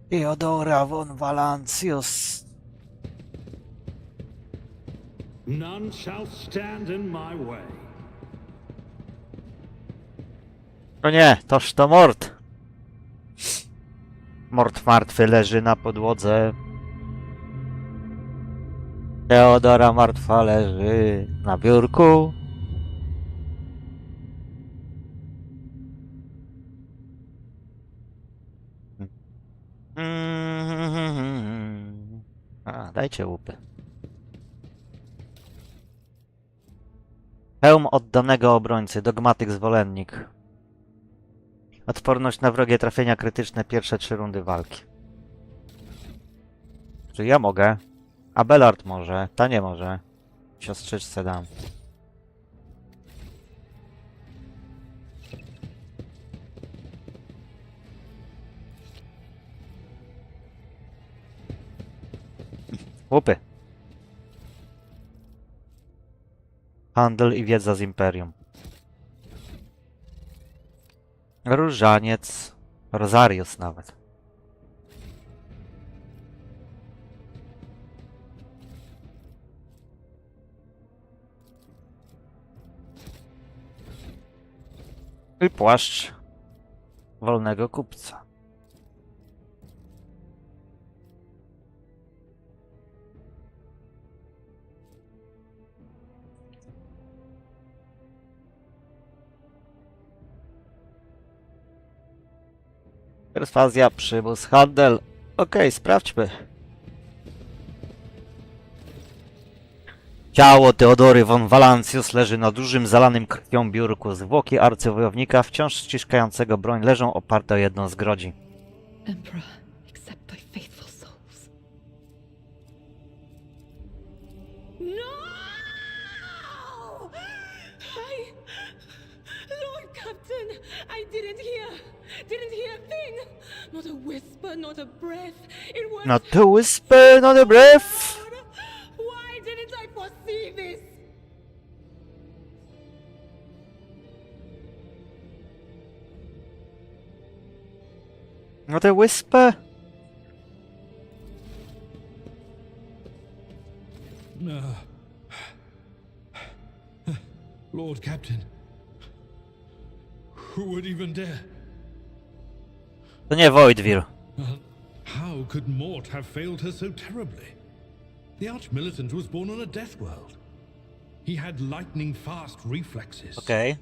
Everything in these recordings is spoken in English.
Theodora von Valancius. None shall stand in my way. O nie, toż to mord. Mord martwy leży na podłodze. Theodora martwa leży na biurku. A, dajcie łupy. Hełm oddanego obrońcy, dogmatyk zwolennik. Odporność na wrogie trafienia krytyczne pierwsze 3 rundy walki. Czy ja mogę? Abelard może, ta nie może. Siostrzyczce dam. Łupy. Handel i wiedza z imperium. Różaniec. Rosarius nawet. I płaszcz wolnego kupca. Perswazja, przymus, handel. Okej, sprawdźmy. Ciało Theodory von Valancius leży na dużym, zalanym krwią biurku. Zwłoki arcywojownika, wciąż ściskającego broń, leżą oparte o jedną z grodzi. Emperor, accept thy faithful souls. No! Lord Captain, I didn't hear a thing. Not a whisper, not a breath. It was... Not a whisper, not a breath. Why didn't I foresee this? Not a whisper. Lord Captain, who would even dare? To nie Voidwir. How could Mort have failed her so terribly? The Archmilitant was born on a death world. He had lightning-fast reflexes. Okej.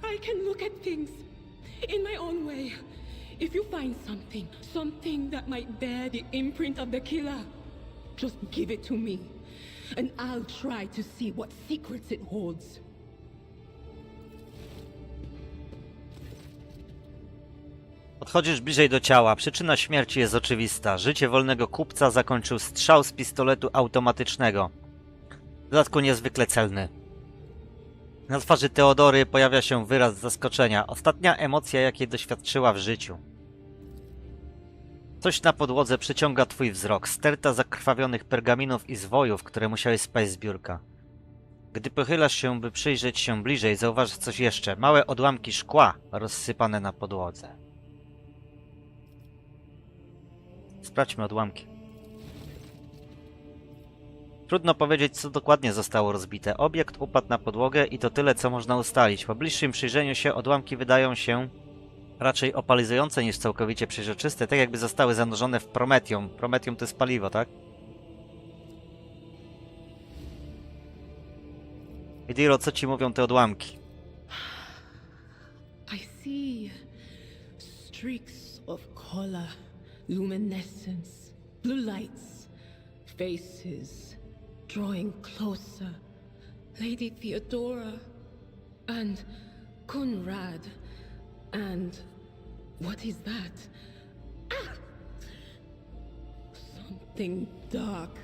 I can look at things in my own way. If you find something that might bear the imprint of the killer, just give it to me, and I'll try to see what secrets it holds. Podchodzisz bliżej do ciała. Przyczyna śmierci jest oczywista. Życie wolnego kupca zakończył strzał z pistoletu automatycznego. W dodatku niezwykle celny. Na twarzy Theodory pojawia się wyraz zaskoczenia. Ostatnia emocja, jakiej doświadczyła w życiu. Coś na podłodze przyciąga twój wzrok. Sterta zakrwawionych pergaminów i zwojów, które musiały spaść z biurka. Gdy pochylasz się, by przyjrzeć się bliżej, zauważysz coś jeszcze. Małe odłamki szkła rozsypane na podłodze. Sprawdźmy odłamki. Trudno powiedzieć, co dokładnie zostało rozbite. Obiekt upadł na podłogę i to tyle, co można ustalić. Po bliższym przyjrzeniu się odłamki wydają się raczej opalizujące niż całkowicie przeźroczyste, tak jakby zostały zanurzone w prometium. Prometium to jest paliwo, tak? Idiro, co ci mówią te odłamki? I see streaks of color, luminescence, blue lights, faces drawing closer. Lady Theodora and Conrad and what is that? Ah! Something dark,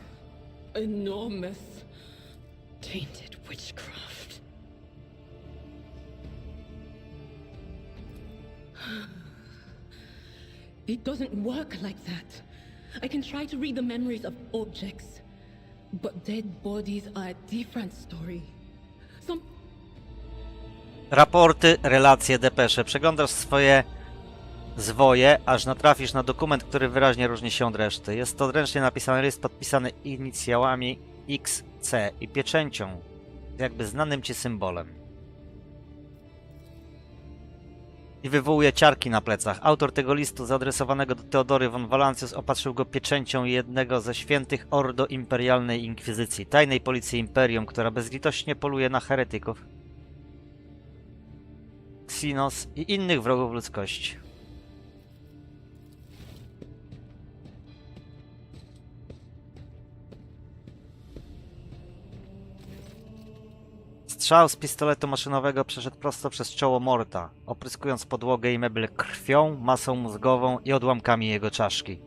enormous, tainted witchcraft. It doesn't work like that. I can try to read the memories of objects, But dead bodies are a different story. Some Raporty, relacje, depesze. Przeglądasz swoje zwoje, aż natrafisz na dokument, który wyraźnie różni się od reszty. Jest to ręcznie napisany list podpisany inicjałami XC i pieczęcią, jakby znanym ci symbolem. I wywołuje ciarki na plecach. Autor tego listu zaadresowanego do Teodory von Valancius opatrzył go pieczęcią jednego ze świętych ordo imperialnej inkwizycji, tajnej policji imperium, która bezlitośnie poluje na heretyków, Xinos i innych wrogów ludzkości. Strzał z pistoletu maszynowego przeszedł prosto przez czoło Morta, opryskując podłogę i meble krwią, masą mózgową i odłamkami jego czaszki.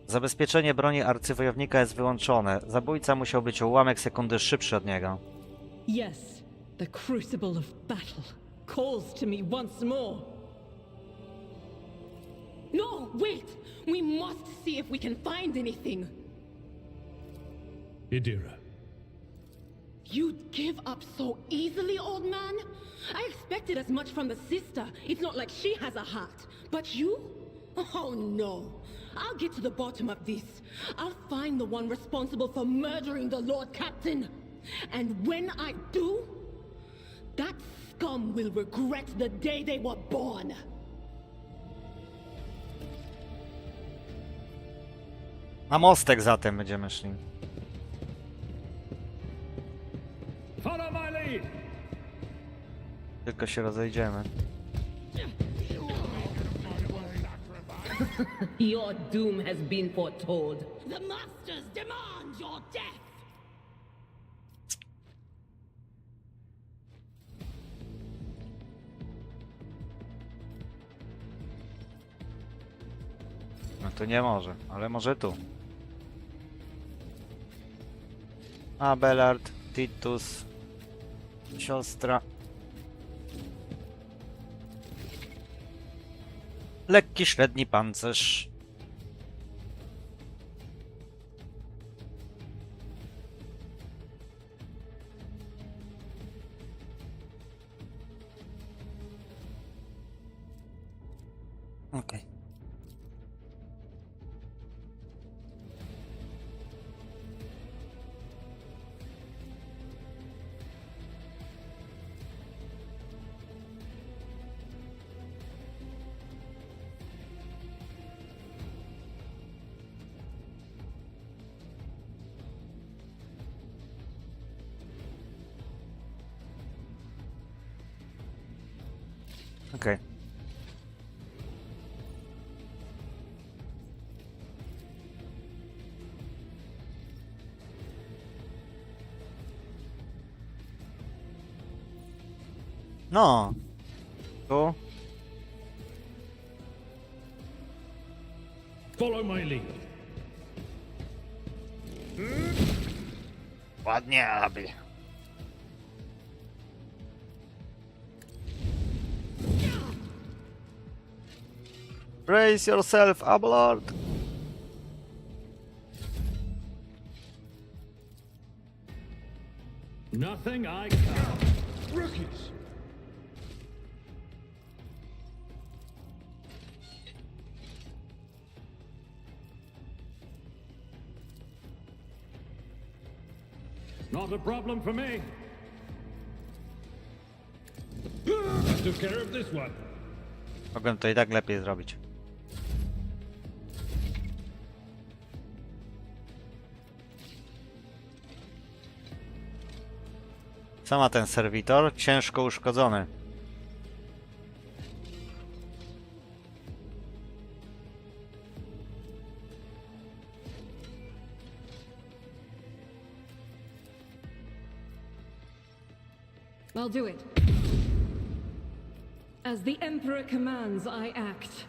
Zabezpieczenie broni arcywojownika jest wyłączone. Zabójca musiał być o ułamek sekundy szybszy od niego. Yes, the crucible of battle calls to me once more. No, wait! We must see if we can find anything. Idira. You'd give up so easily, old man? I expected as much from the sister. It's not like she has a heart. But you? Oh no. I'll get to the bottom of this. I'll find the one responsible for murdering the Lord Captain. And when I do, that scum will regret the day they were born. Na mostek zatem będziemy szli. Follow my lead! Tylko się rozejdziemy. Your doom has been foretold. The masters demand your death! No to nie może, ale może tu. Abelard, Titus, siostra. Lekki, średni pancerz. Okej. Okej. No. Tu. Follow my lead. Ładnie, aby. Brace yourself, Abelard. Nothing I can't. Rookies! Not a problem for me. I took care of this one. Mogłem to i tak lepiej zrobić. Co ma ten serwitor? Ciężko uszkodzony. I'll do it. As the Emperor commands, I act.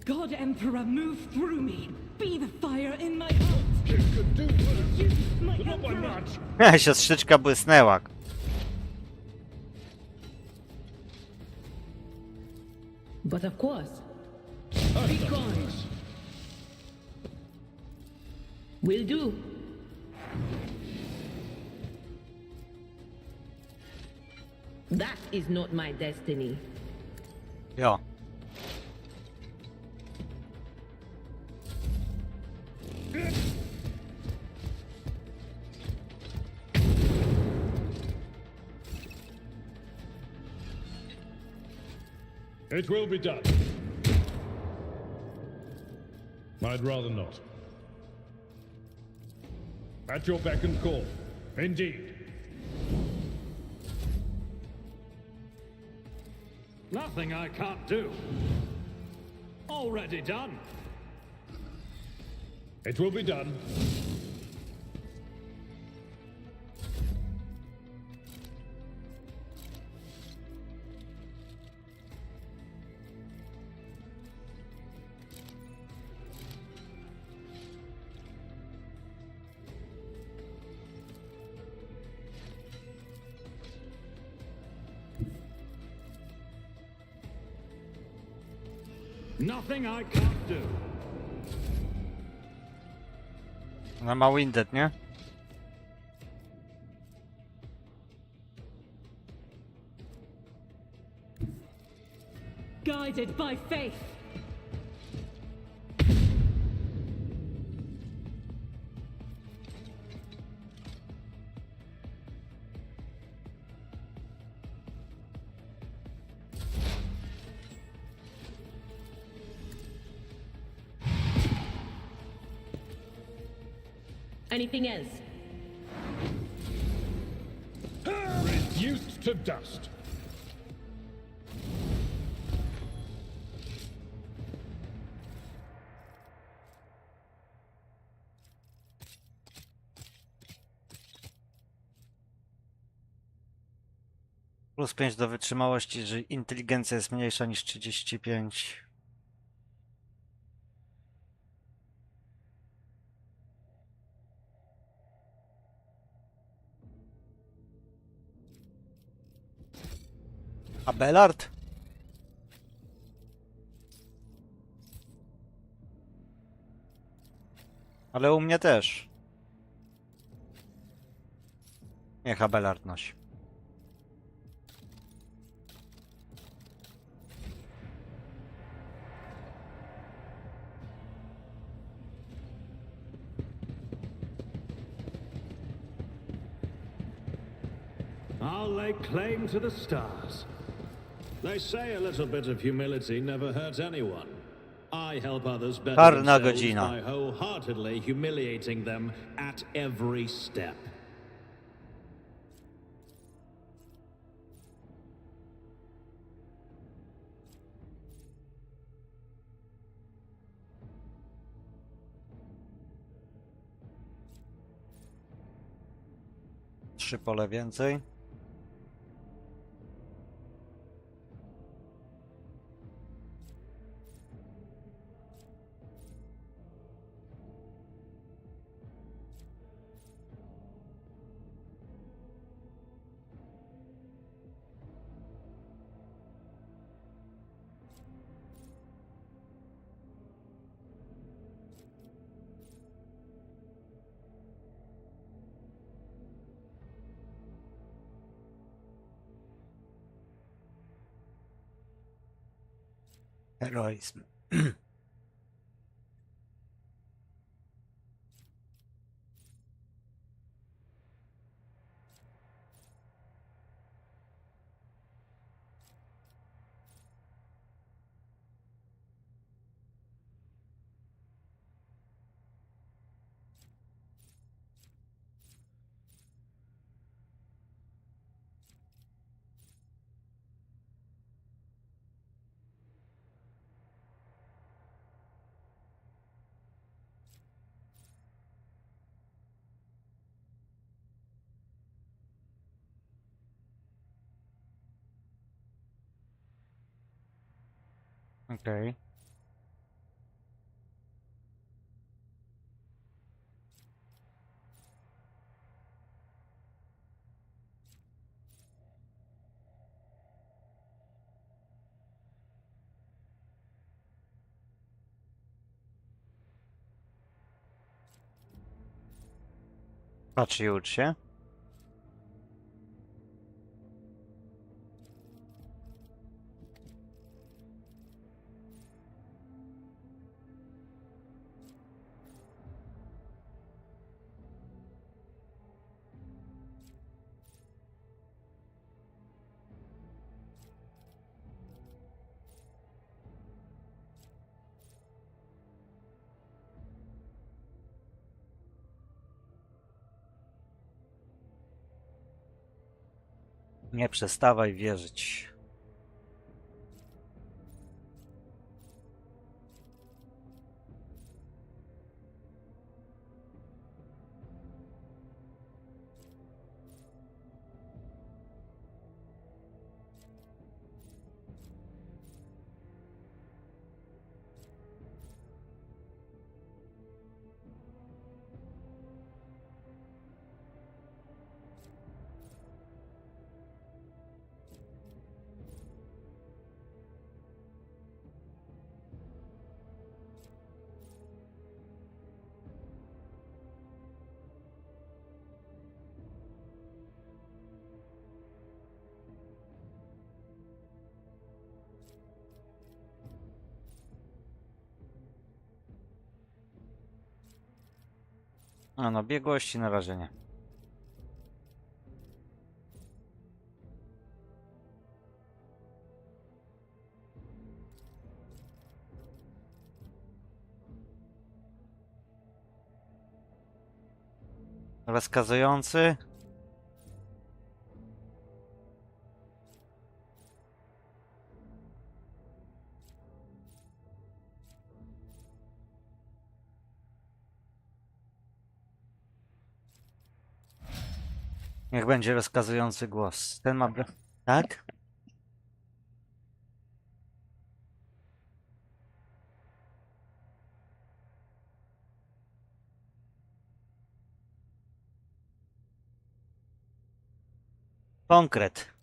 God Emperor, move through me. Be the fire in my heart. Use my Emperor. Siostrzyczka błysnęła. But of course, Be gone. Will do. That is not my destiny. Jo. It will be done. I'd rather not. At your beck and call. Indeed. Nothing I can't do. Already done. It will be done. Nothing I can't do. Ona ma Windet, nie? Guided by faith. Anything else? Reduced to dust. Plus 5 do wytrzymałości, że inteligencja jest mniejsza niż 35. A Bellard? Ale u mnie też. Niech Abelard nosi. I'll lay claim to the stars. They say a little bit of humility never hurts anyone. I help others better Czarna themselves godzina. by wholeheartedly humiliating them at every step. Trzy pole więcej. Heroizm. Okej. Patrz i ucz się. Nie przestawaj wierzyć. A no, biegłości na razie nie. Rozkazujący. Niech będzie rozkazujący głos. Ten ma... Tak? Konkret.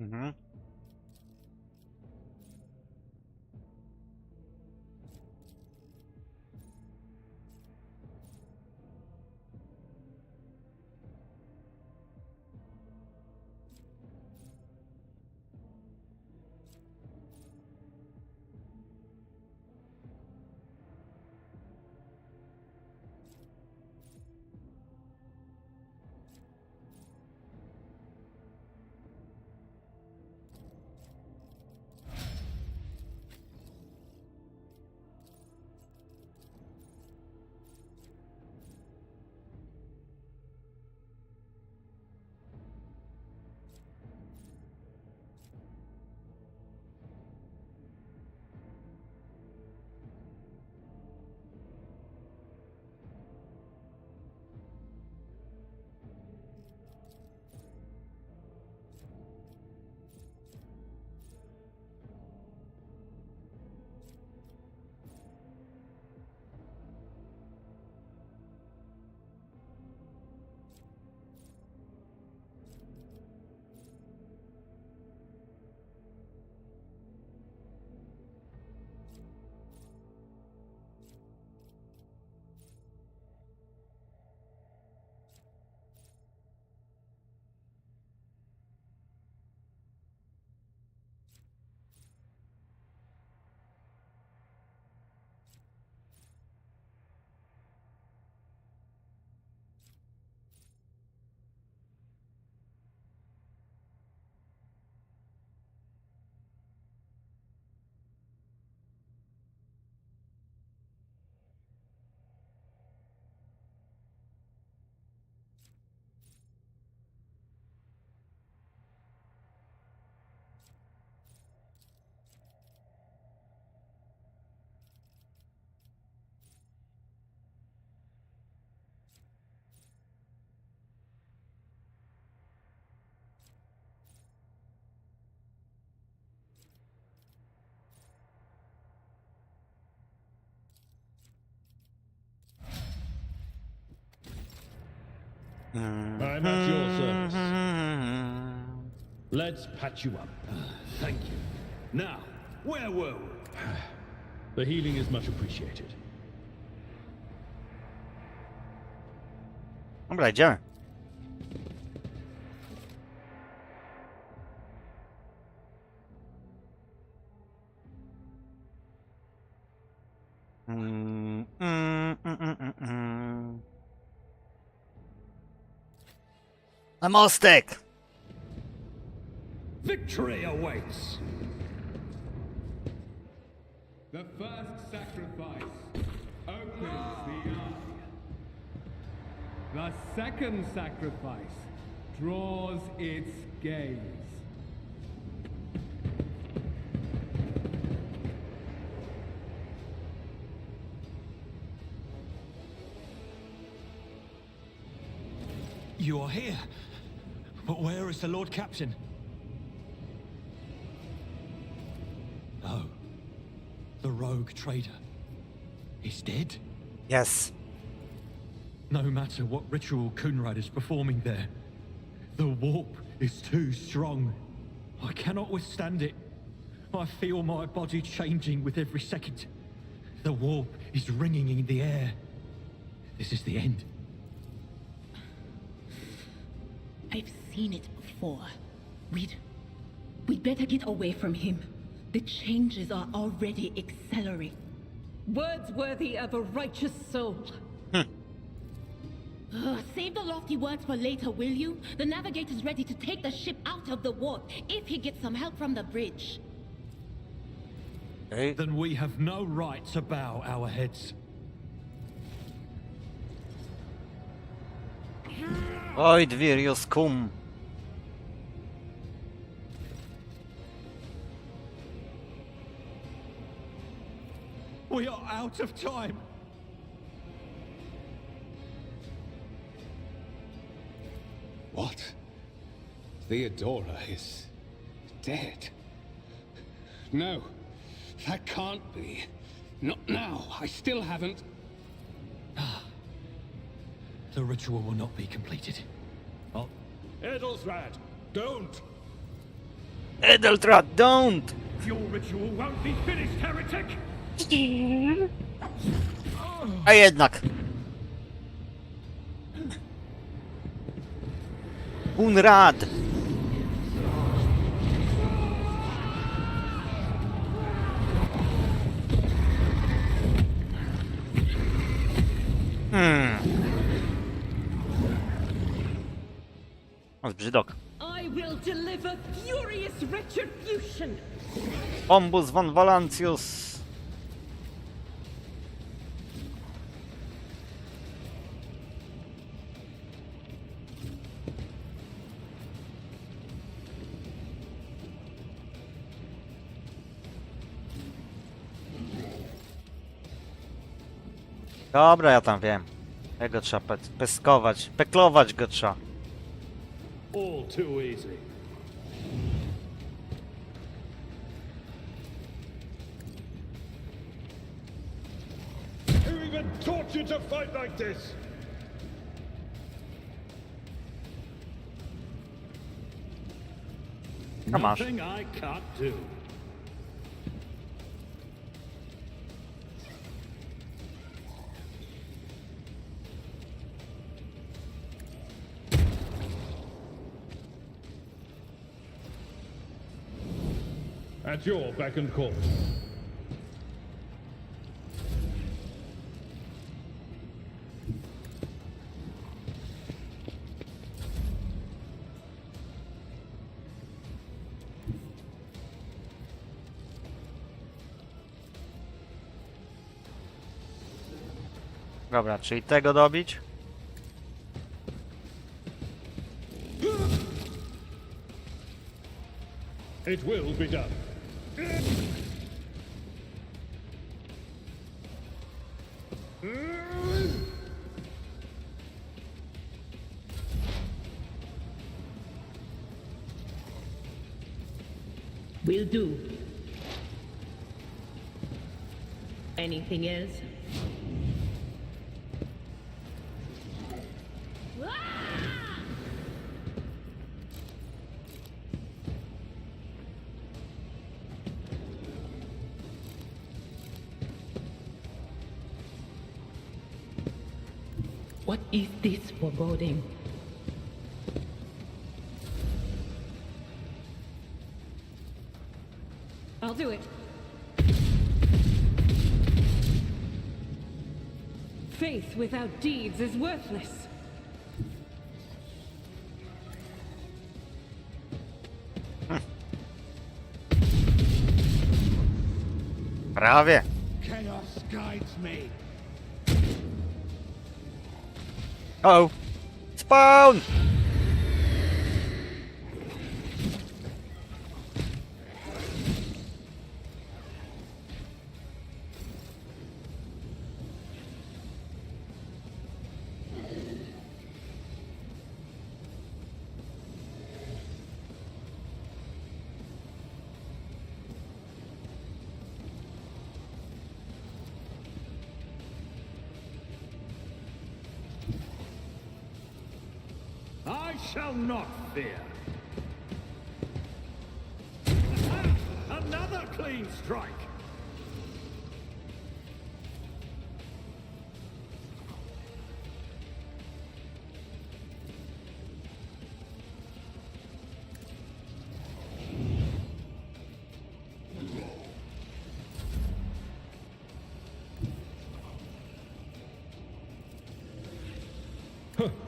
Mhm. I'm at your service. Let's patch you up. Thank you. Now, where were we? The healing is much appreciated. Dobra, idziemy. Na mostek! Victory awaits! The first sacrifice opens the eye. The second sacrifice draws its gaze. You are here. But where is the Lord Captain? No. The rogue trader is dead. Yes. No matter what ritual Kunrad is performing there, the warp is too strong. I cannot withstand it. I feel my body changing with every second. The warp is ringing in the air. This is the end. I've seen it before. We'd better get away from him. The changes are already accelerating. Words worthy of a righteous soul. Save the lofty words for later, will you? The navigator's ready to take the ship out of the warp if he gets some help from the bridge. Okay. Then we have no right to bow our heads. Oj, Dvirius cum. We are out of time. What? Theodora is dead. No, that can't be. Not now. I still haven't. The ritual will not be completed. Oh, Edelstrad, don't! Edeltrad, don't! Your ritual won't be finished, heretic! A jednak. Unrad! O, brzydok. I will deliver furious retribution. Ombus von Valancius. Dobra, ja tam wiem. Tego trzeba peskować. Peklować go trzeba. All too easy. Who even taught you to fight like this? A masz. Nothing I can't do. At your beck and call. Dobra, czyli tego dobić. It will be done. Will do. Anything else? Ah! What is this foreboding? I'll do it. Faith without deeds is worthless. Prawie. Chaos guides me. O! Spawn! I shall not fear. Another clean strike.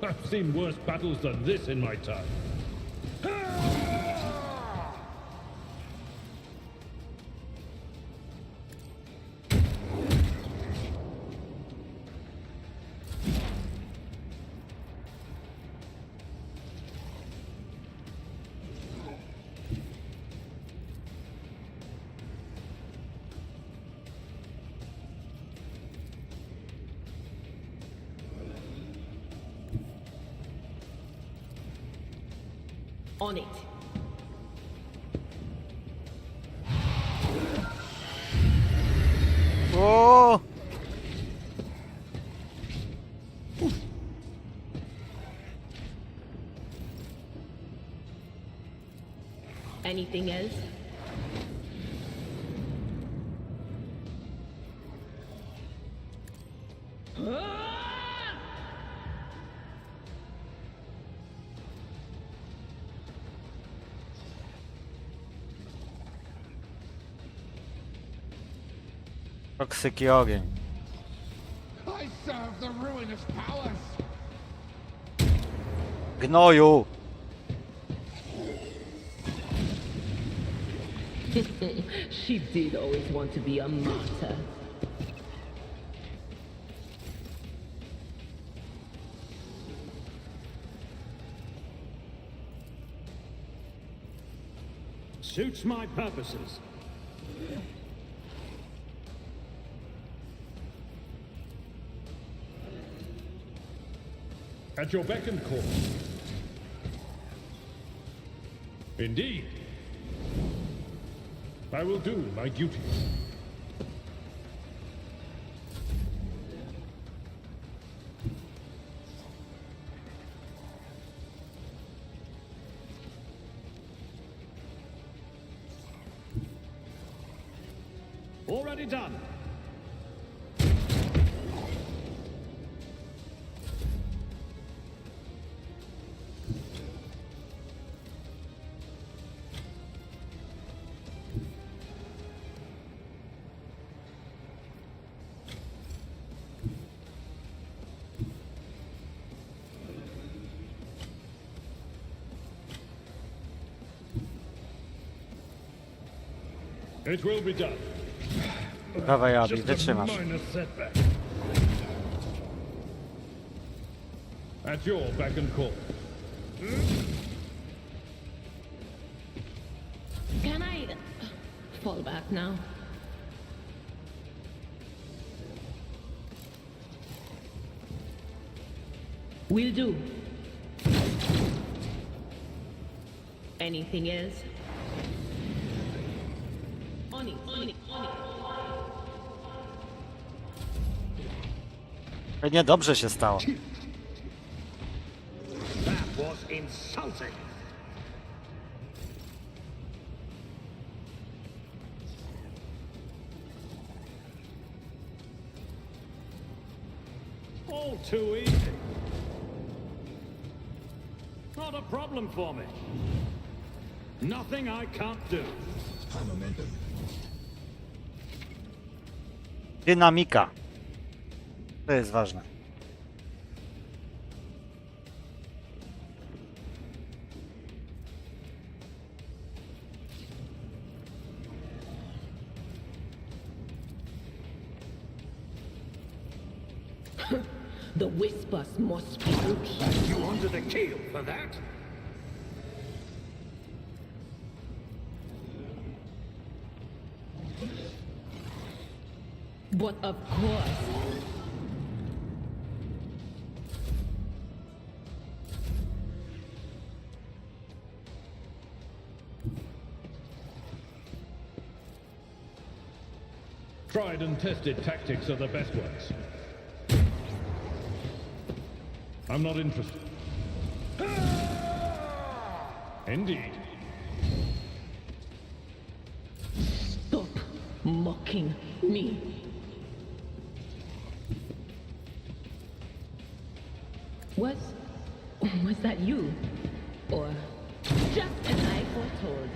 I've seen worse battles than this in my time. On it. O! Anything else? Toksyki ogień. I serve the ruinous powers. Gnoju! She did always want to be a martyr. Suits my purposes. At your beck and call. Indeed. I will do my duty. Already done. It will be done. Dawaj, Abi, Just a wytrzymasz. minor setback. At your beck and call. Can I fall back now? Will do. Anything else? On it, on it, on it. Pewnie dobrze się stało. That was insulting. All too easy. not a problem for me. Nothing I can't do. Dynamika. To jest ważne. The whispers must be out. You wanted a keel for that? But of course. Tried and tested tactics are the best ones. I'm not interested. Indeed. Stop mocking me. Was that you? Or just as I foretold?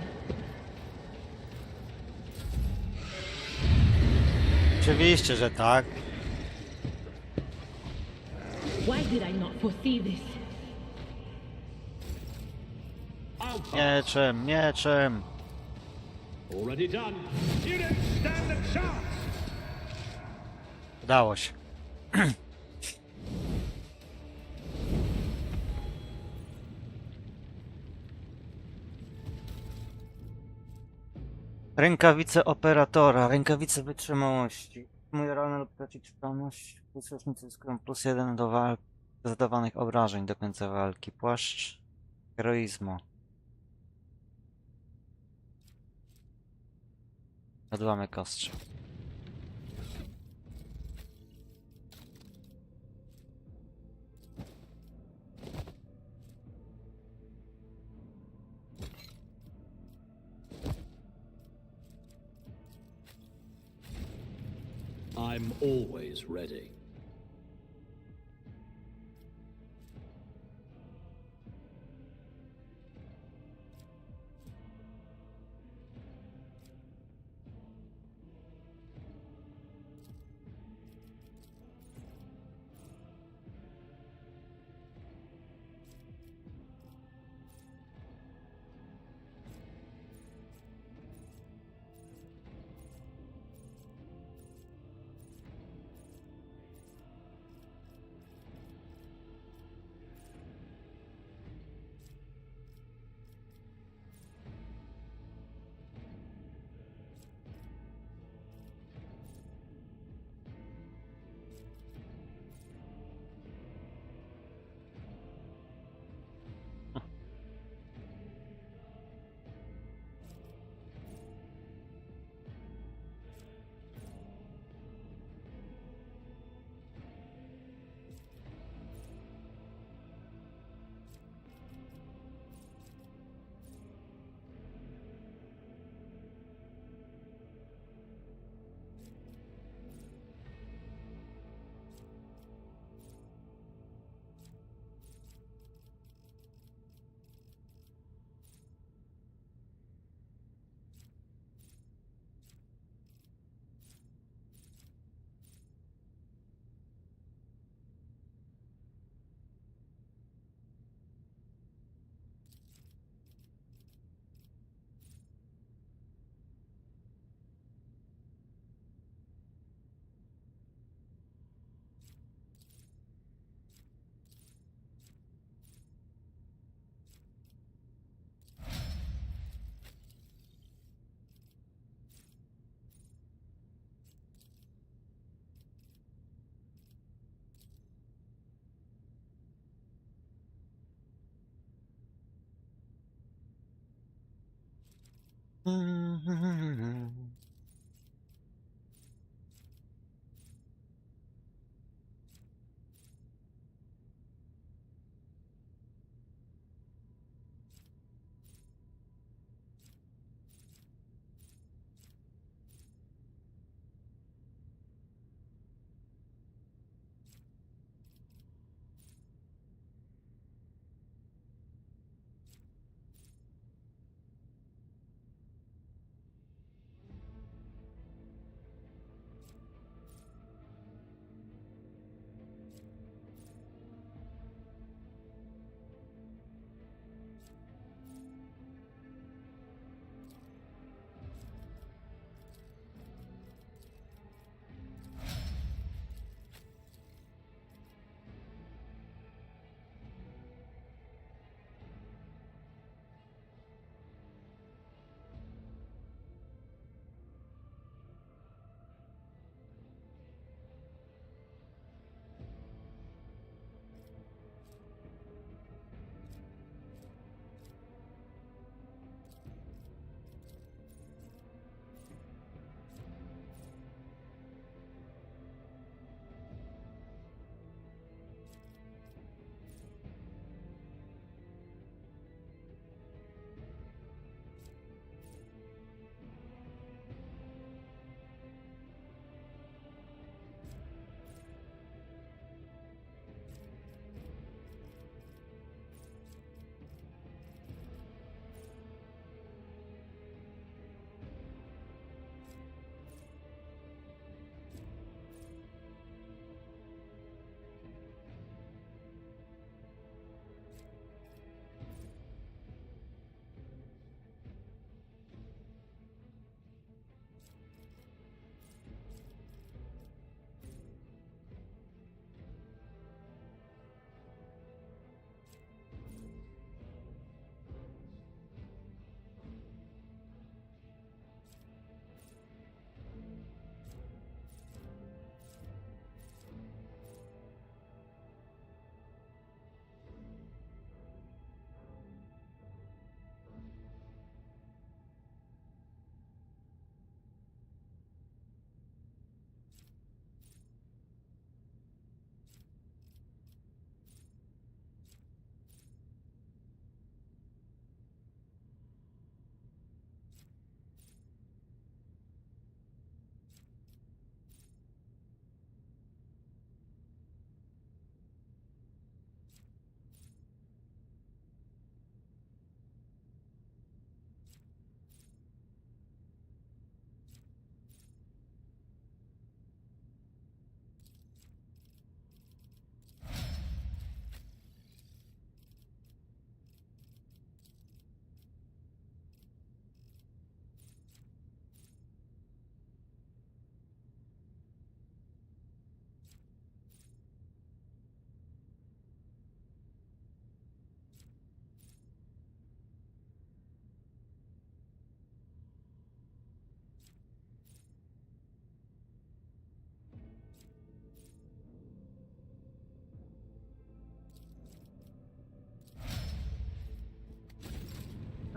Oczywiście, że tak. Why did I not foresee this? Mieczem, mieczem. Already done. You didn't stand a chance. Udało się. Rękawice operatora, rękawice wytrzymałości. Mój rany lub traci przytomność. Sojusznicy zyskują +1 do walki zadawanych obrażeń do końca walki. Płaszcz heroizmu. Odłamek ostrza. I'm always ready.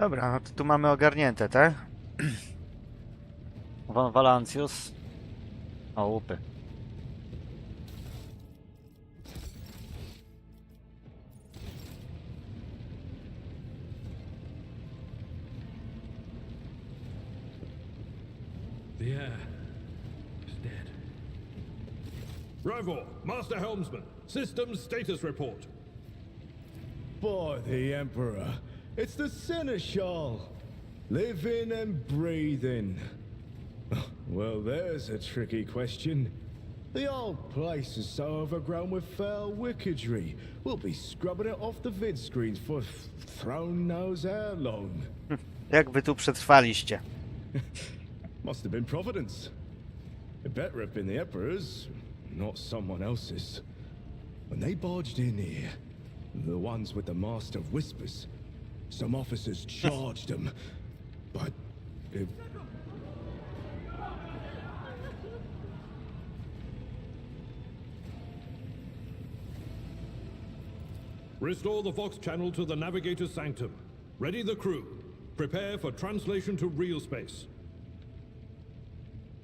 Dobra, no to tu mamy ogarnięte, tak? Von Valancius. O, łupy. The heir is dead. Rivor, Master Helmsman, Systems Status Report. By the Emperor, it's the Seneschal. Living and breathing. Well, there's a tricky question. The old place is so overgrown with foul wickedry. We'll be scrubbing it off the vid screens for throne knows how long. Jak wy tu przetrwaliście? Must have been Providence. It better have been the Emperor's, not someone else's. When they barged in here, the ones with the Master of Whispers, some officers charged them, but it... Restore the Vox channel to the Navigator's Sanctum. Ready the crew. Prepare for translation to real space.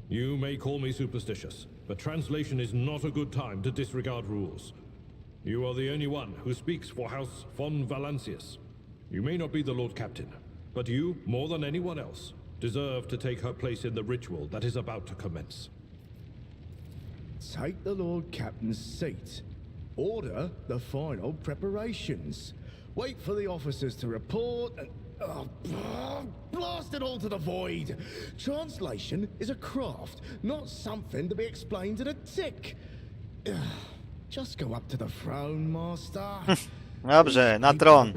You may call me superstitious, but translation is not a good time to disregard rules. You are the only one who speaks for House von Valancius. You may not be the Lord Captain, but you, more than anyone else, deserve to take her place in the ritual that is about to commence. Take the Lord Captain's seat. Order the final preparations. Wait for the officers to report and... blast it all to the void! Translation is a craft, not something to be explained in a tick. Just go up to the throne, Master. Dobrze, na tron.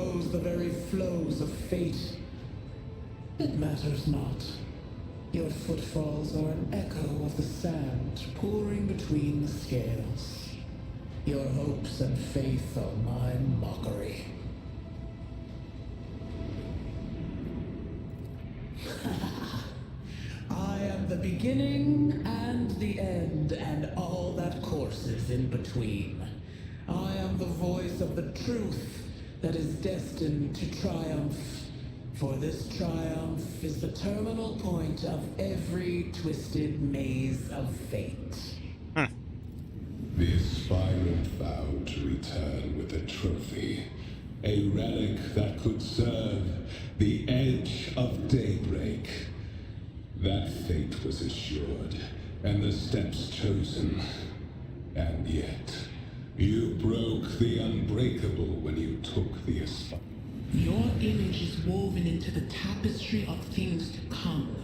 compose the very flows of fate. It matters not. Your footfalls are an echo of the sand pouring between the scales. Your hopes and faith are my mockery. I am the beginning and the end, and all that courses in between. I am the voice of the truth that is destined to triumph. For this triumph is the terminal point of every twisted maze of fate. The aspirant vowed to return with a trophy, a relic that could serve the edge of daybreak. That fate was assured, and the steps chosen. And yet, you broke the unbreakable when you took the aspire. Your image is woven into the tapestry of things to come.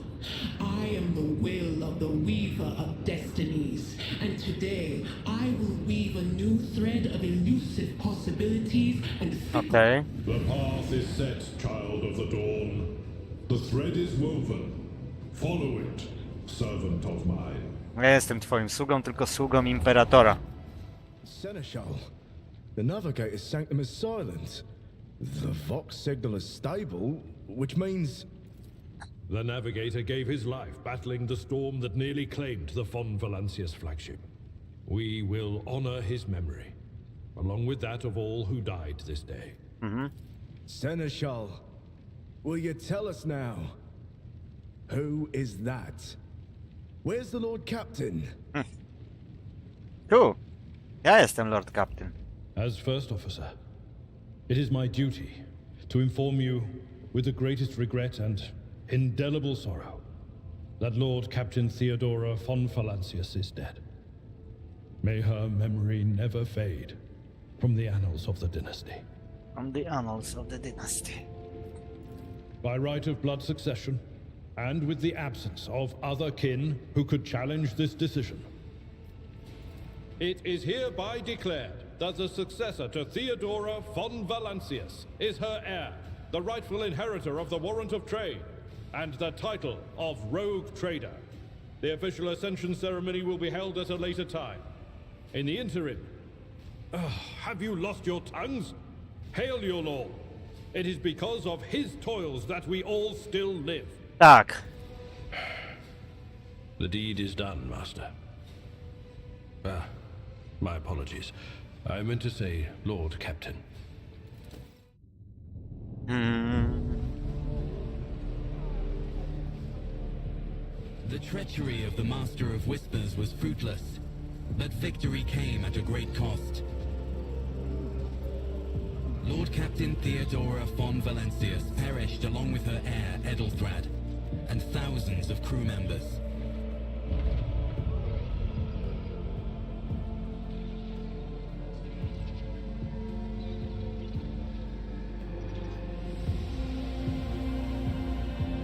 I am the will of the weaver of destinies, and today I will weave a new thread of elusive possibilities and... Okej. The path is set, child of the dawn. The thread is woven. Follow it, servant of mine. Nie jestem twoim sługą, tylko sługą imperatora. Seneschal, the navigator's sanctum is silent. The Vox signal is stable, which means... The navigator gave his life battling the storm that nearly claimed the von Valancius flagship. We will honor his memory, along with that of all who died this day. Seneschal, will you tell us now? Who is that? Where's the Lord Captain? Tu. Ja jestem Lord Captain. As first officer, it is my duty to inform you with the greatest regret and indelible sorrow that Lord Captain Theodora von Valancius is dead. May her memory never fade from the annals of the dynasty. From the annals of the dynasty. By right of blood succession, and with the absence of other kin who could challenge this decision, it is hereby declared that the successor to Theodora von Valancius is her heir, the rightful inheritor of the warrant of trade, and the title of Rogue Trader. The official ascension ceremony will be held at a later time. In the interim, have you lost your tongues? Hail your lord. It is because of his toils that we all still live. Tak. The deed is done, master. My apologies. I meant to say Lord Captain. The treachery of the Master of Whispers was fruitless, but victory came at a great cost. Lord Captain Theodora von Valancius perished along with her heir, Edelthrad, and thousands of crew members.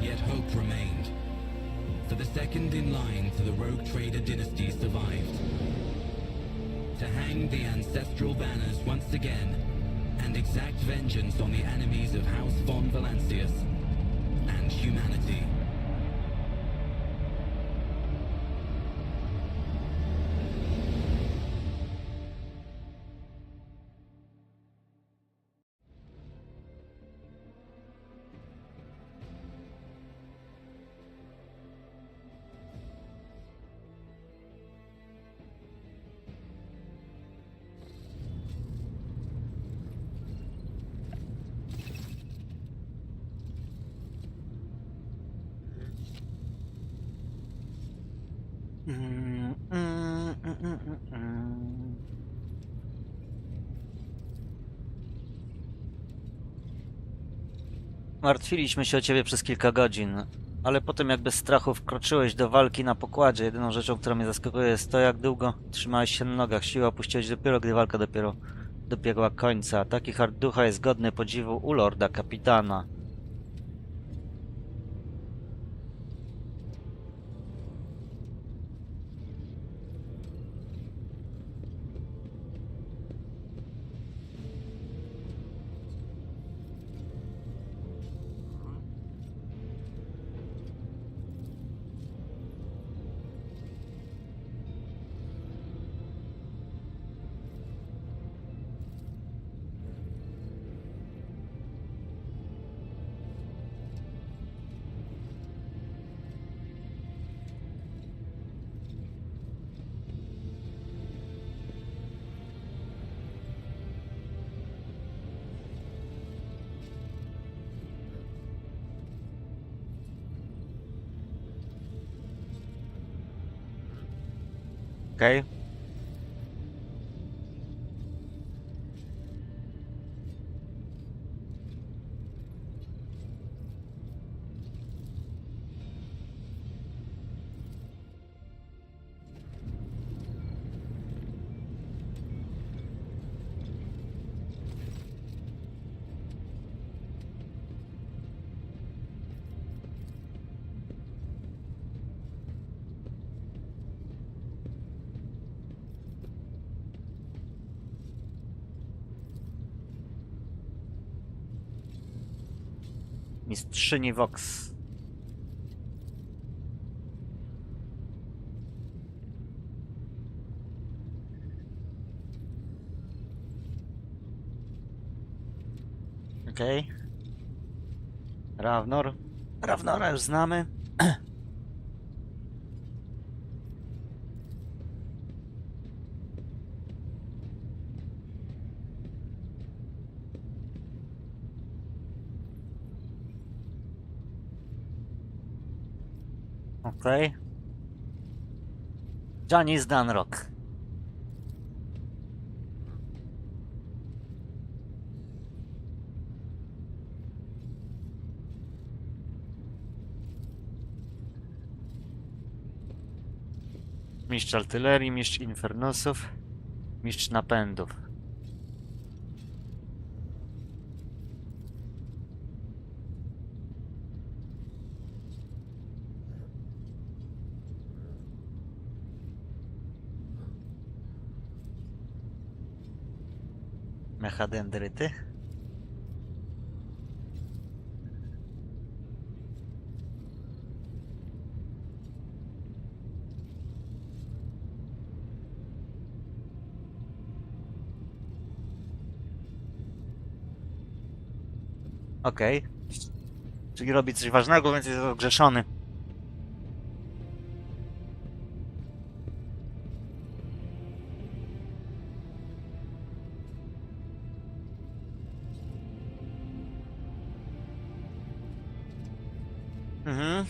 Yet hope remained, for the second in line to the Rogue Trader dynasty survived. To hang the ancestral banners once again, and exact vengeance on the enemies of House von Valancius and humanity. Martwiliśmy się o ciebie przez kilka godzin, ale potem jak bez strachu wkroczyłeś do walki na pokładzie. Jedyną rzeczą, która mnie zaskakuje, jest to, jak długo trzymałeś się na nogach. Siła opuściłeś dopiero, gdy walka dobiegła końca. Taki hard ducha jest godny podziwu u lorda kapitana. Okej. Mistrzyni Vox. Okej. Rawnor. Rawnora już znamy. Okej. Janice Dunrock. Mistrz artylerii, mistrz infernusów, mistrz napędów. Mechadendryty. Okej. Czyli robi coś ważnego, więc jest ogrzeszony. Mhm.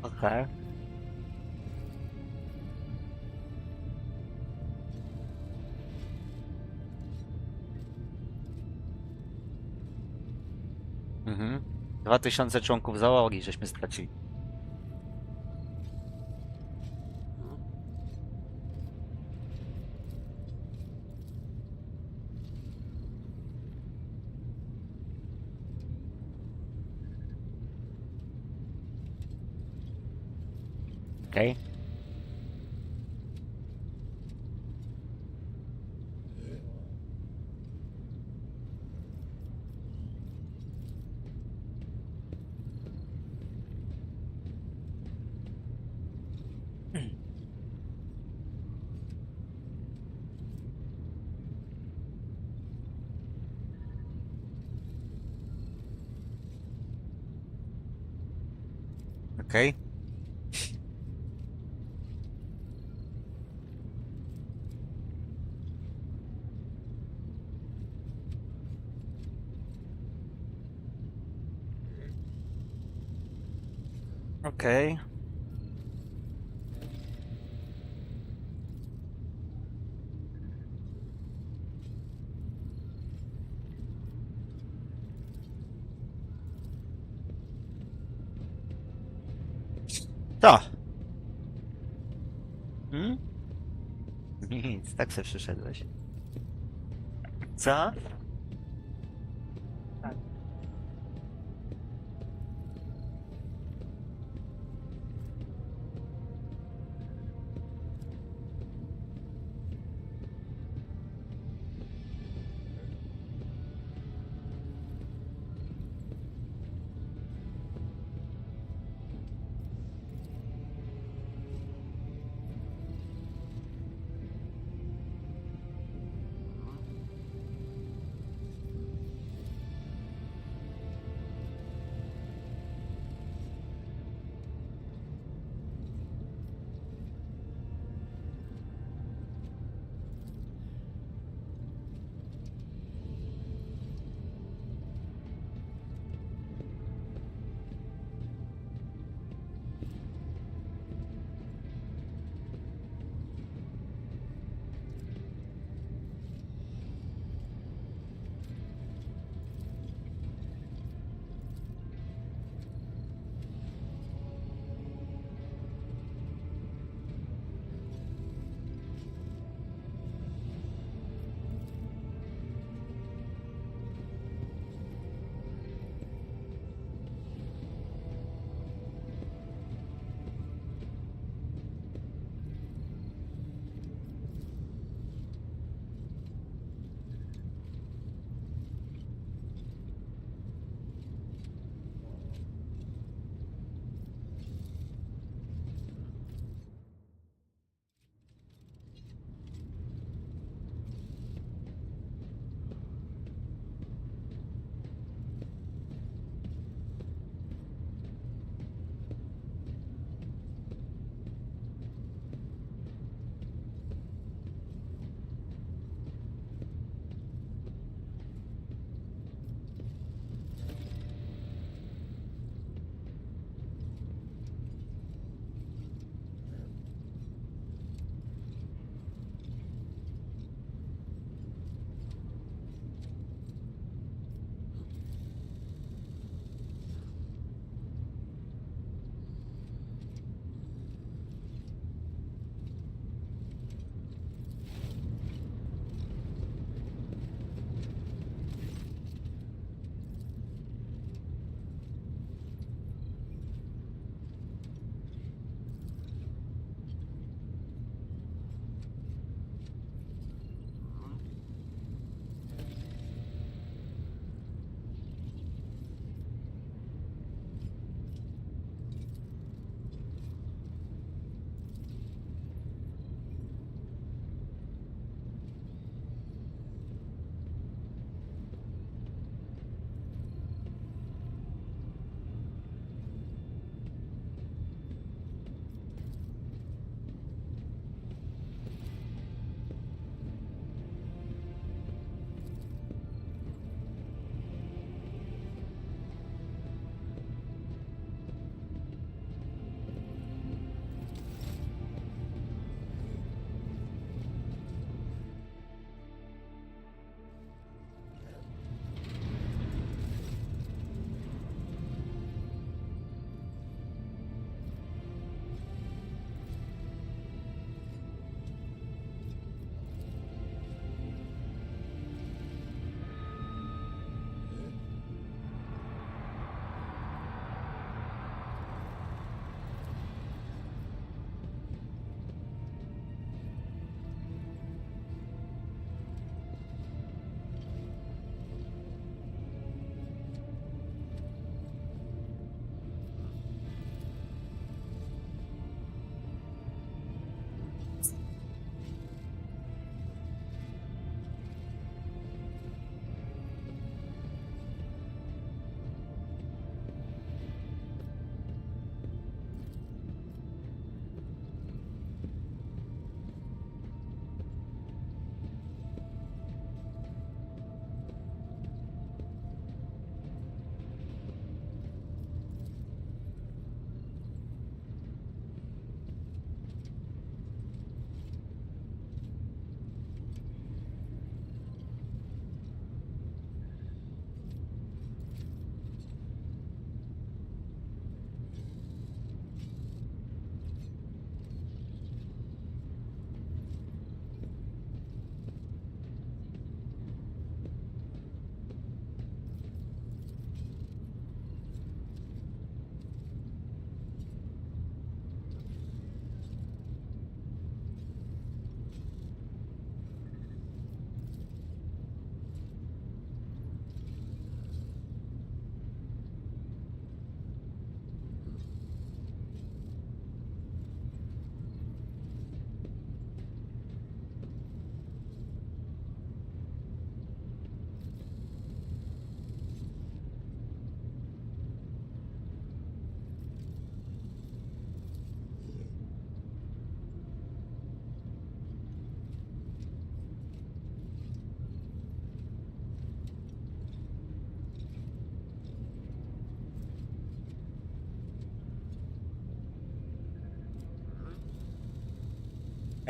Okej. Mhm. 2000 członków załogi żeśmy stracili. Okej. Okej. Okej. To. Hmm? Nic, tak sobie przyszedłeś. Co? Tak.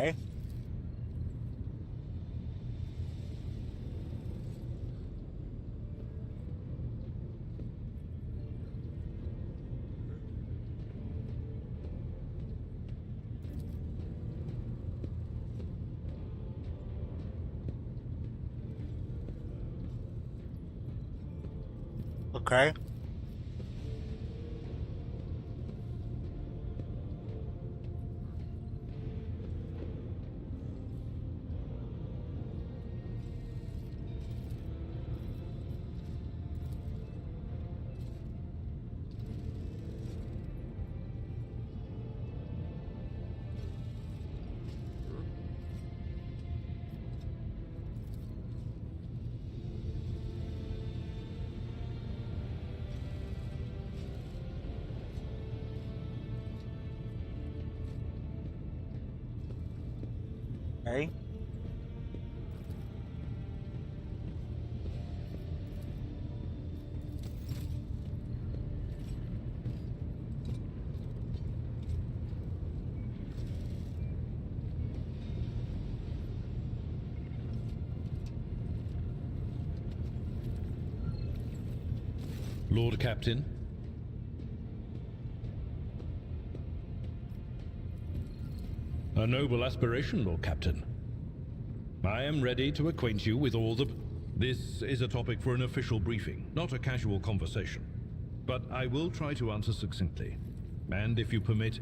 Okej. Okej. Okej. Lord Captain? A noble aspiration, Lord Captain. I am ready to acquaint you with all the... This is a topic for an official briefing, not a casual conversation. But I will try to answer succinctly. And if you permit,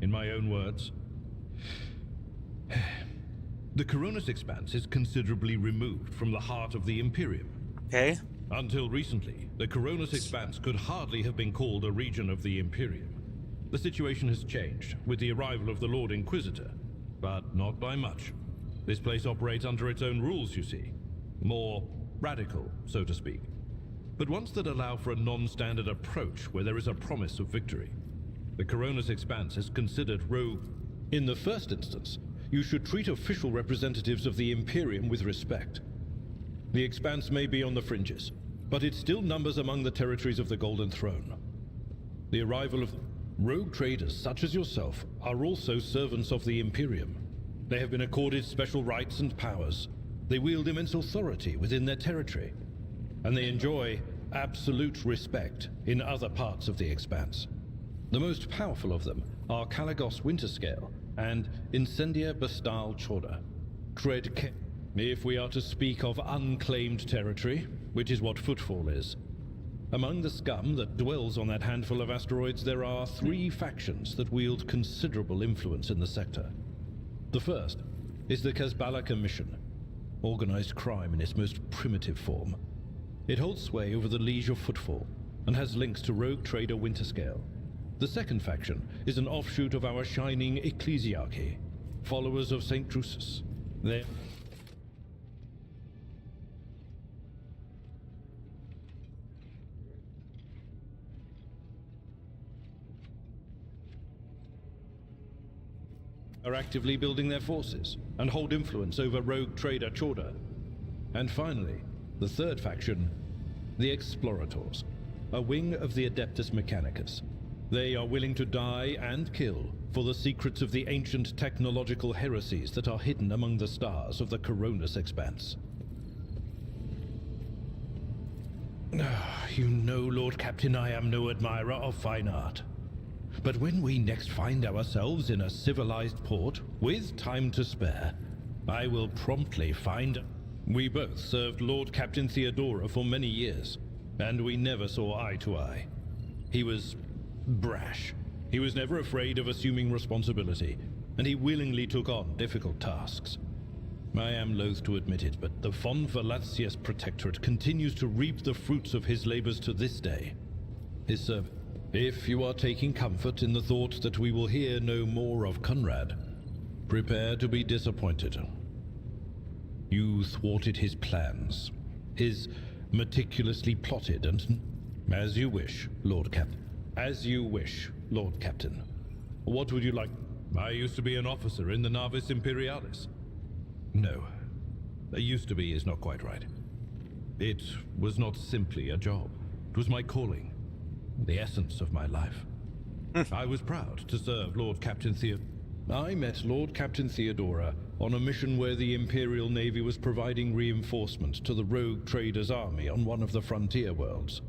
in my own words... The Coronis Expanse is considerably removed from the heart of the Imperium. Okej. Until recently, the Coronis Expanse could hardly have been called a region of the Imperium. The situation has changed with the arrival of the Lord Inquisitor, but not by much. This place operates under its own rules, you see. More radical, so to speak. But ones that allow for a non-standard approach where there is a promise of victory. The Coronis Expanse is considered rogue. In the first instance, you should treat official representatives of the Imperium with respect. The Expanse may be on the fringes, but it still numbers among the territories of the Golden Throne. The arrival of rogue traders such as yourself are also servants of the Imperium. They have been accorded special rights and powers. They wield immense authority within their territory, and they enjoy absolute respect in other parts of the Expanse. The most powerful of them are Kalagos Winterscale and Incendia Bastal Chorda. If we are to speak of unclaimed territory, which is what Footfall is, among the scum that dwells on that handful of asteroids, there are 3 factions that wield considerable influence in the sector. The first is the Kazbala Commission, organized crime in its most primitive form. It holds sway over the Liege of Footfall and has links to rogue trader Winterscale. The second faction is an offshoot of our shining ecclesiarchy, followers of St. Drusus. They are actively building their forces and hold influence over rogue trader Chorda. And finally, the third faction, the Explorators, a wing of the Adeptus Mechanicus. They are willing to die and kill for the secrets of the ancient technological heresies that are hidden among the stars of the Coronis Expanse. You know, Lord Captain, I am no admirer of fine art. But when we next find ourselves in a civilized port, with time to spare, I will promptly find... We both served Lord Captain Theodora for many years, and we never saw eye to eye. He was brash. He was never afraid of assuming responsibility, and he willingly took on difficult tasks. I am loath to admit it, but the von Valancius Protectorate continues to reap the fruits of his labors to this day. His service... If you are taking comfort in the thought that we will hear no more of Conrad, prepare to be disappointed. You thwarted his plans, his meticulously plotted and... As you wish, Lord Captain. As you wish, Lord Captain. What would you like? I used to be an officer in the Navis Imperialis. No, used to be is not quite right. It was not simply a job. It was my calling. The essence of my life. I was proud to serve Lord Captain Theo. I met Lord Captain Theodora on a mission where the Imperial Navy was providing reinforcement to the rogue traders' army on one of the frontier worlds.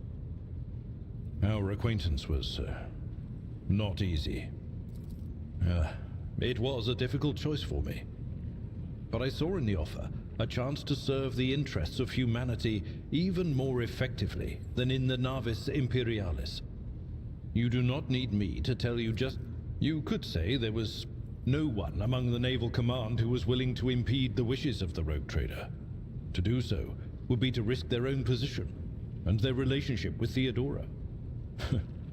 Our acquaintance was not easy. It was a difficult choice for me. But I saw in the offer a chance to serve the interests of humanity even more effectively than in the Navis Imperialis. You do not need me to tell you just... You could say there was no one among the naval command who was willing to impede the wishes of the rogue trader. To do so would be to risk their own position and their relationship with Theodora.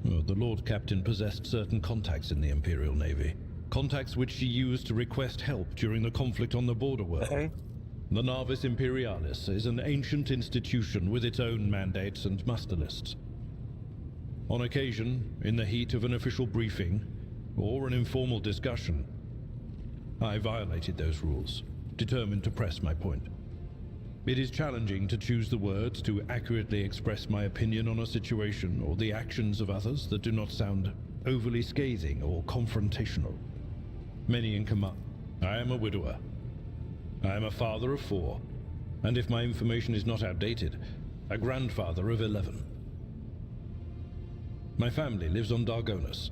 Well, the Lord Captain possessed certain contacts in the Imperial Navy. Contacts which she used to request help during the conflict on the border world. Okay. The Navis Imperialis is an ancient institution with its own mandates and muster lists. On occasion, in the heat of an official briefing, or an informal discussion, I violated those rules, determined to press my point. It is challenging to choose the words to accurately express my opinion on a situation or the actions of others that do not sound overly scathing or confrontational. Many in command. I am a widower. I am a father of 4, and if my information is not outdated, a grandfather of 11. My family lives on Dargonus.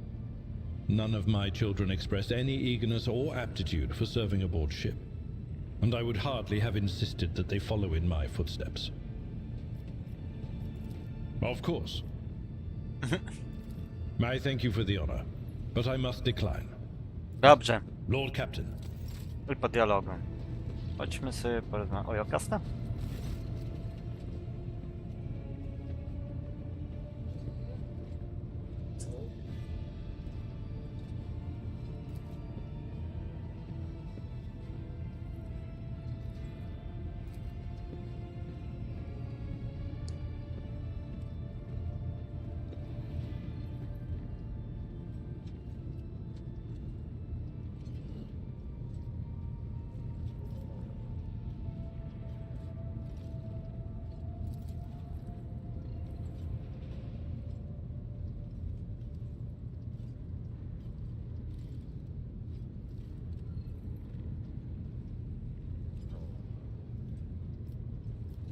None of my children express any eagerness or aptitude for serving aboard ship, and I would hardly have insisted that they follow in my footsteps. Of course. I thank you for the honor, but I must decline. Dobrze. Lord Captain. I po dialogu. Chodźmy sobie porozmawiać. O, Jokasta?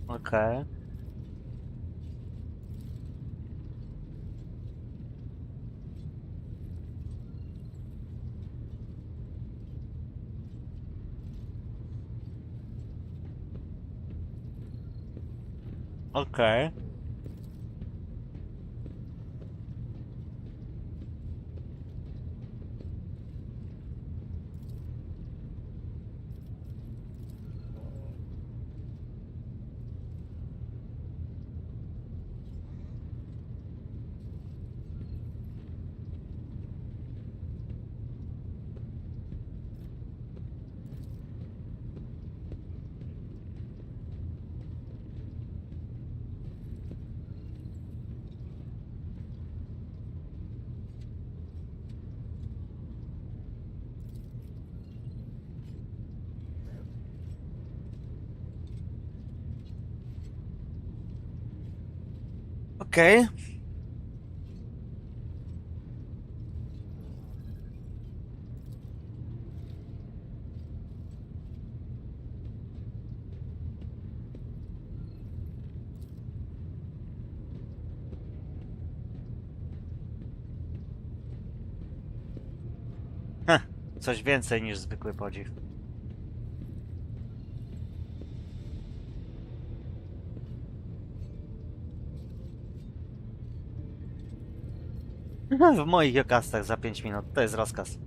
Okej. Okej. Okej. Coś więcej niż zwykły podziw. W moich Jokastach za 5 minut. To jest rozkaz.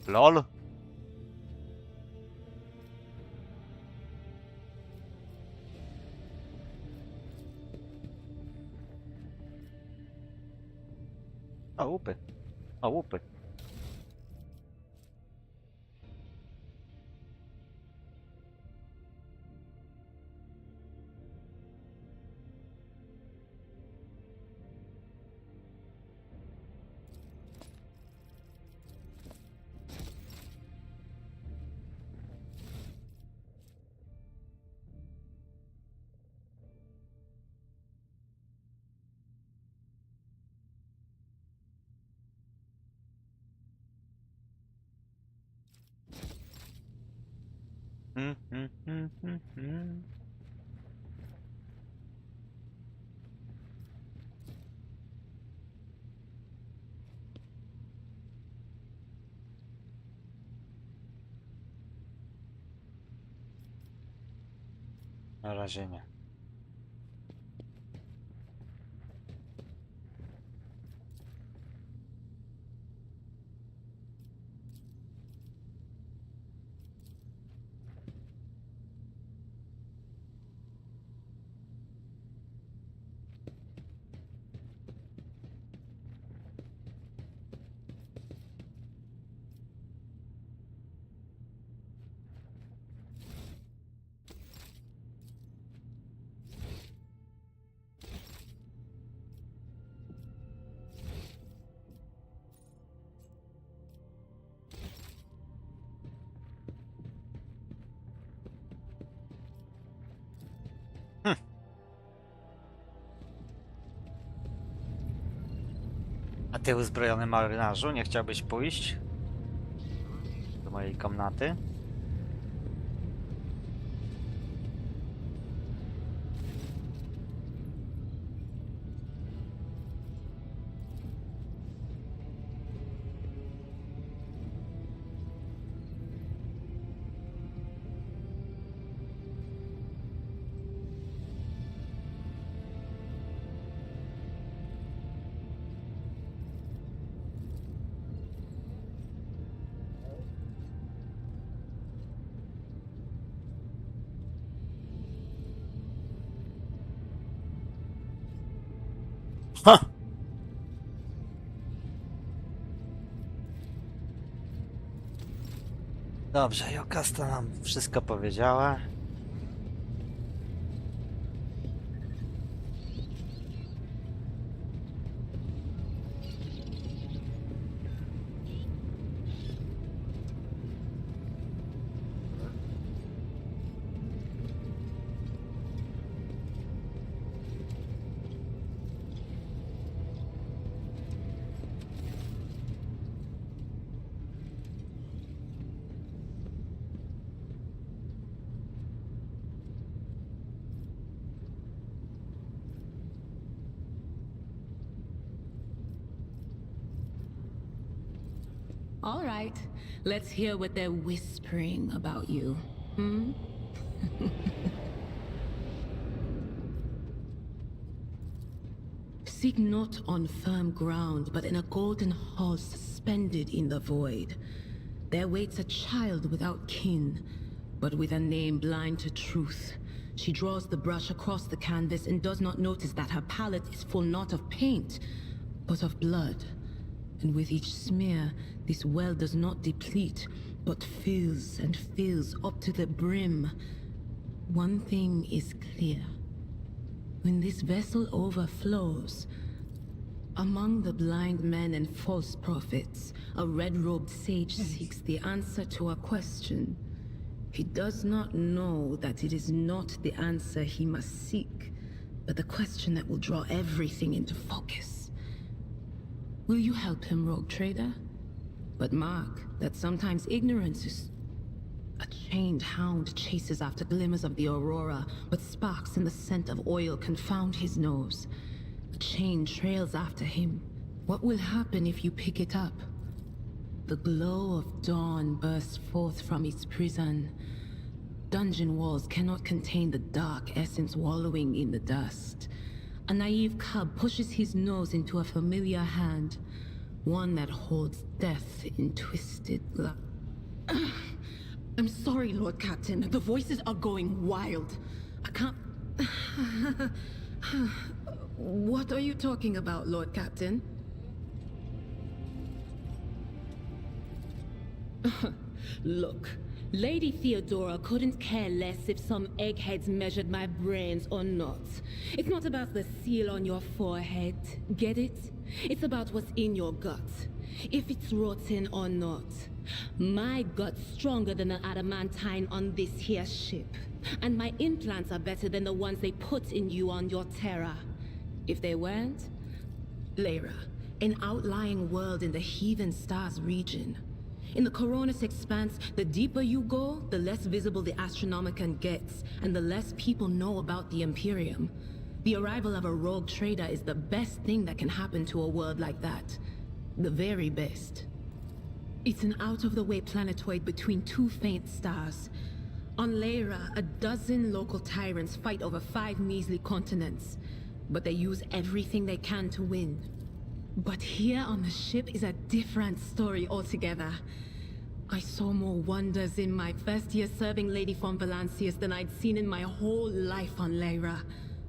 LOL. O, łupy. O, łupy. Na razie nie. A ty, uzbrojony marynarzu, nie chciałbyś pójść do mojej komnaty? Ha! Dobrze, Jokasta nam wszystko powiedziała. All right, let's hear what they're whispering about you. Hmm? Seek not on firm ground, but in a golden hall suspended in the void. There waits a child without kin, but with a name blind to truth. She draws the brush across the canvas and does not notice that her palette is full not of paint, but of blood. And with each smear, this well does not deplete, but fills and fills up to the brim. One thing is clear. When this vessel overflows, among the blind men and false prophets, a red-robed sage seeks the answer to a question. He does not know that it is not the answer he must seek, but the question that will draw everything into focus. Will you help him, rogue trader? But mark that sometimes ignorance is... A chained hound chases after glimmers of the aurora, but sparks in the scent of oil confound his nose. A chain trails after him. What will happen if you pick it up? The glow of dawn bursts forth from its prison. Dungeon walls cannot contain the dark essence wallowing in the dust. A naive cub pushes his nose into a familiar hand. One that holds death in twisted I'm sorry, Lord Captain. The voices are going wild. I can't... What are you talking about, Lord Captain? Look, Lady Theodora couldn't care less if some eggheads measured my brains or not. It's not about the seal on your forehead, get it? It's about what's in your gut, if it's rotten or not. My gut's stronger than the adamantine on this here ship, and my implants are better than the ones they put in you on your Terra. If they weren't... Lyra, an outlying world in the Heathen Stars region. In the Coronis Expanse, the deeper you go, the less visible the Astronomicon gets, and the less people know about the Imperium. The arrival of a rogue trader is the best thing that can happen to a world like that. The very best. It's an out-of-the-way planetoid between two faint stars. On Lyra, a dozen local tyrants fight over 5 measly continents, but they use everything they can to win. But here on the ship is a different story altogether. I saw more wonders in my first year serving Lady von Valancius than I'd seen in my whole life on Lyra.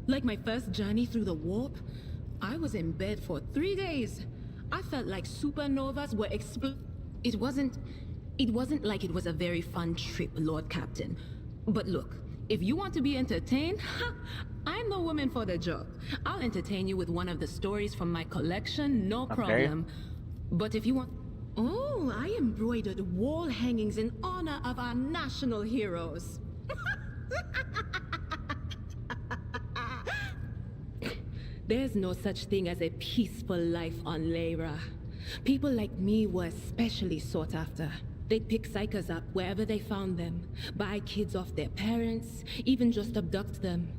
Like my first journey through the warp, I was in bed for 3 days. I felt like supernovas were It wasn't like it was a very fun trip, Lord Captain. But look, if you want to be entertained, I'm the woman for the job. I'll entertain you with one of the stories from my collection, no problem. But if you want... Oh, I embroidered wall hangings in honor of our national heroes. There's no such thing as a peaceful life on Lyra. People like me were especially sought after. They'd pick psychers up wherever they found them, buy kids off their parents, even just abduct them.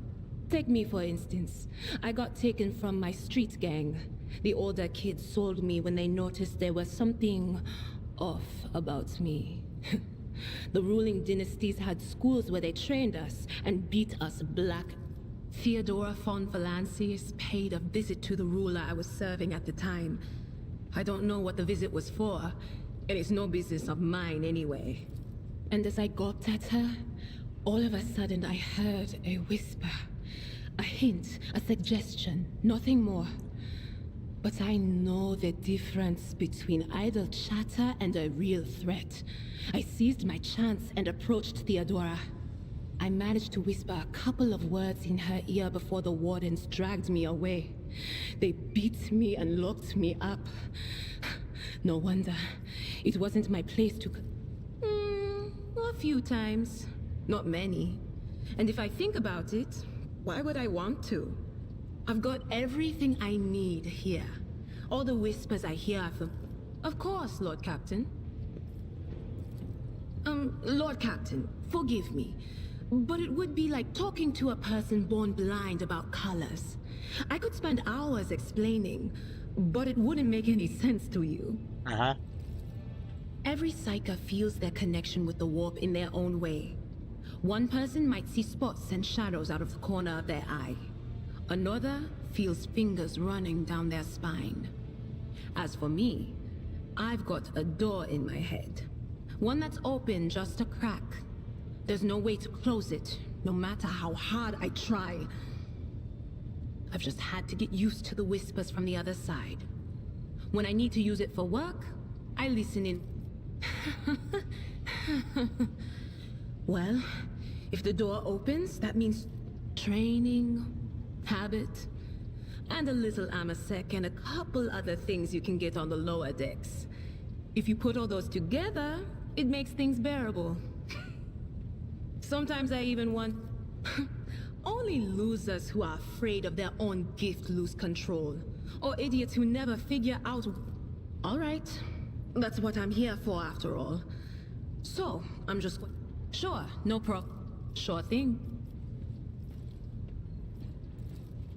Take me for instance. I got taken from my street gang. The older kids sold me when they noticed there was something off about me. The ruling dynasties had schools where they trained us and beat us black. Theodora von Valancius paid a visit to the ruler I was serving at the time. I don't know what the visit was for, and it's no business of mine anyway. And as I gawped at her, all of a sudden I heard a whisper. A hint, a suggestion, nothing more. But I know the difference between idle chatter and a real threat. I seized my chance and approached Theodora. I managed to whisper a couple of words in her ear before the wardens dragged me away. They beat me and locked me up. No wonder. It wasn't my place to... A few times. Not many. And if I think about it, why would I want to? I've got everything I need here. All the whispers I hear are from... Of course, Lord Captain. Lord Captain, forgive me. But it would be like talking to a person born blind about colors. I could spend hours explaining, but it wouldn't make any sense to you. Every psyker feels their connection with the warp in their own way. One person might see spots and shadows out of the corner of their eye. Another feels fingers running down their spine. As for me, I've got a door in my head. One that's open just a crack. There's no way to close it, no matter how hard I try. I've just had to get used to the whispers from the other side. When I need to use it for work, I listen in. Well, if the door opens, that means training, habit, and a little amasec and a couple other things you can get on the lower decks. If you put all those together, it makes things bearable. Sometimes I even want... Only losers who are afraid of their own gift lose control. Or idiots who never figure out... Alright, that's what I'm here for after all. So, I'm just... Sure, no problem. Sure thing.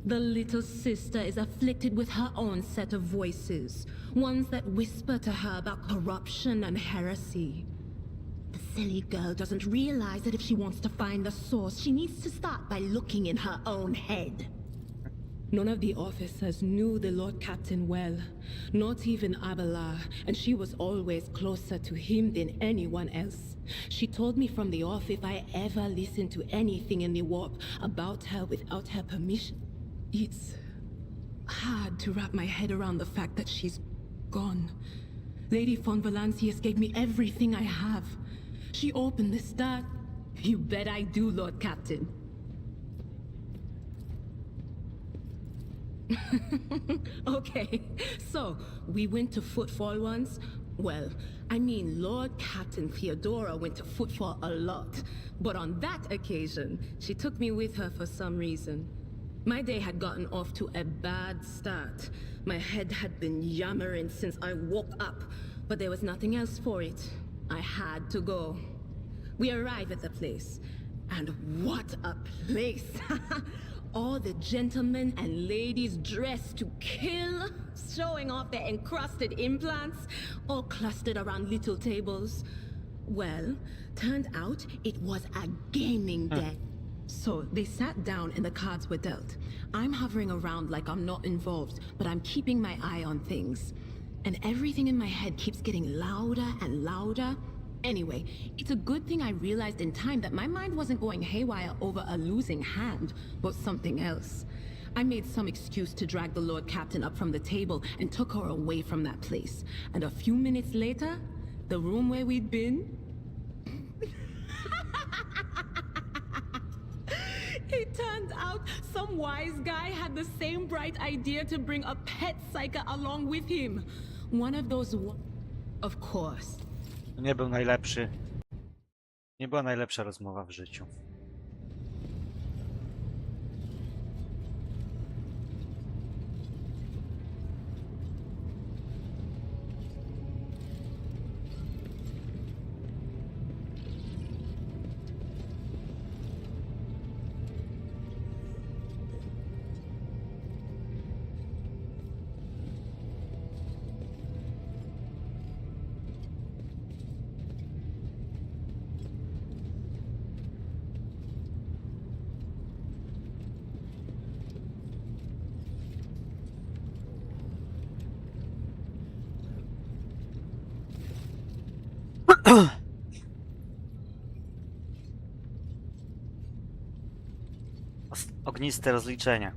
The little sister is afflicted with her own set of voices. Ones that whisper to her about corruption and heresy. The silly girl doesn't realize that if she wants to find the source, she needs to start by looking in her own head. None of the officers knew the Lord Captain well, not even Abelard, and she was always closer to him than anyone else. She told me from the off if I ever listened to anything in the warp about her without her permission. It's hard to wrap my head around the fact that she's gone. Lady von Valancius gave me everything I have. She opened the start. You bet I do, Lord Captain. Okay, so we went to Footfall once. Well, I mean, Lord Captain Theodora went to Footfall a lot. But on that occasion, she took me with her for some reason. My day had gotten off to a bad start. My head had been yammering since I woke up, but there was nothing else for it. I had to go. We arrived at the place, and what a place! All the gentlemen and ladies dressed to kill, showing off their encrusted implants, all clustered around little tables. Well, turned out it was a gaming den. So they sat down and the cards were dealt. I'm hovering around like I'm not involved, but I'm keeping my eye on things. And everything in my head keeps getting louder and louder. Anyway, it's a good thing I realized in time that my mind wasn't going haywire over a losing hand, but something else. I made some excuse to drag the Lord Captain up from the table and took her away from that place. And a few minutes later, the room where we'd been... It turned out some wise guy had the same bright idea to bring a pet psyker along with him. One of those... Of course. Nie był najlepszy. Nie była najlepsza rozmowa w życiu. Ogniste rozliczenie.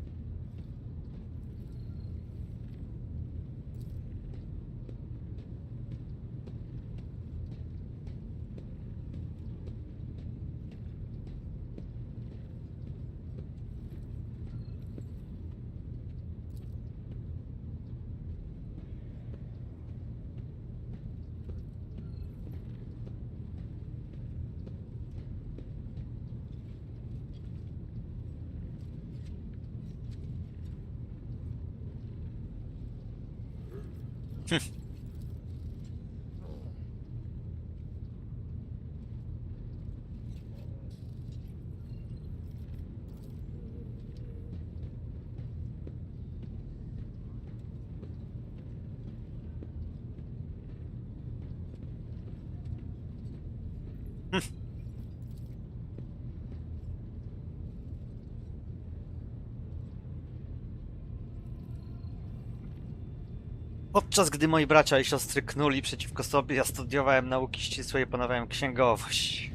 Podczas gdy moi bracia i siostry knuli przeciwko sobie, ja studiowałem nauki ścisłe i opanowałem księgowość.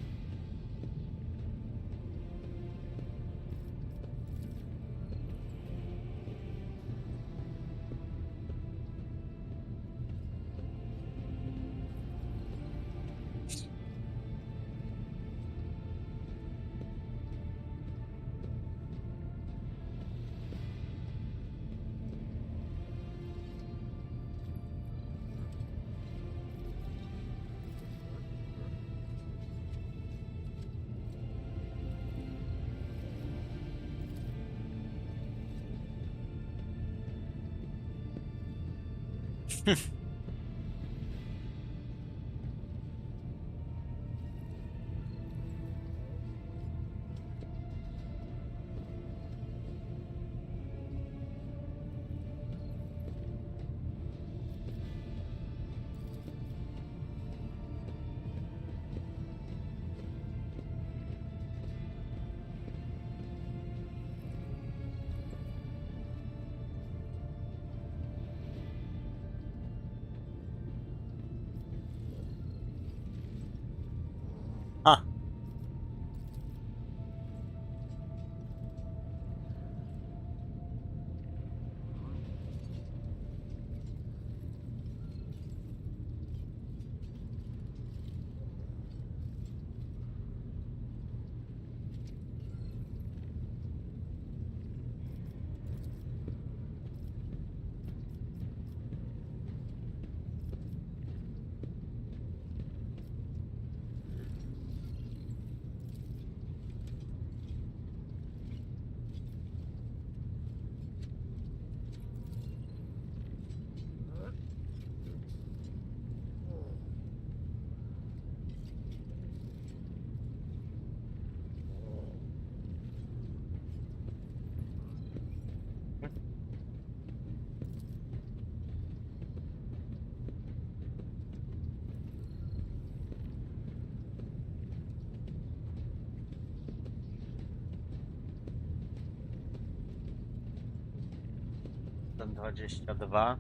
1,22.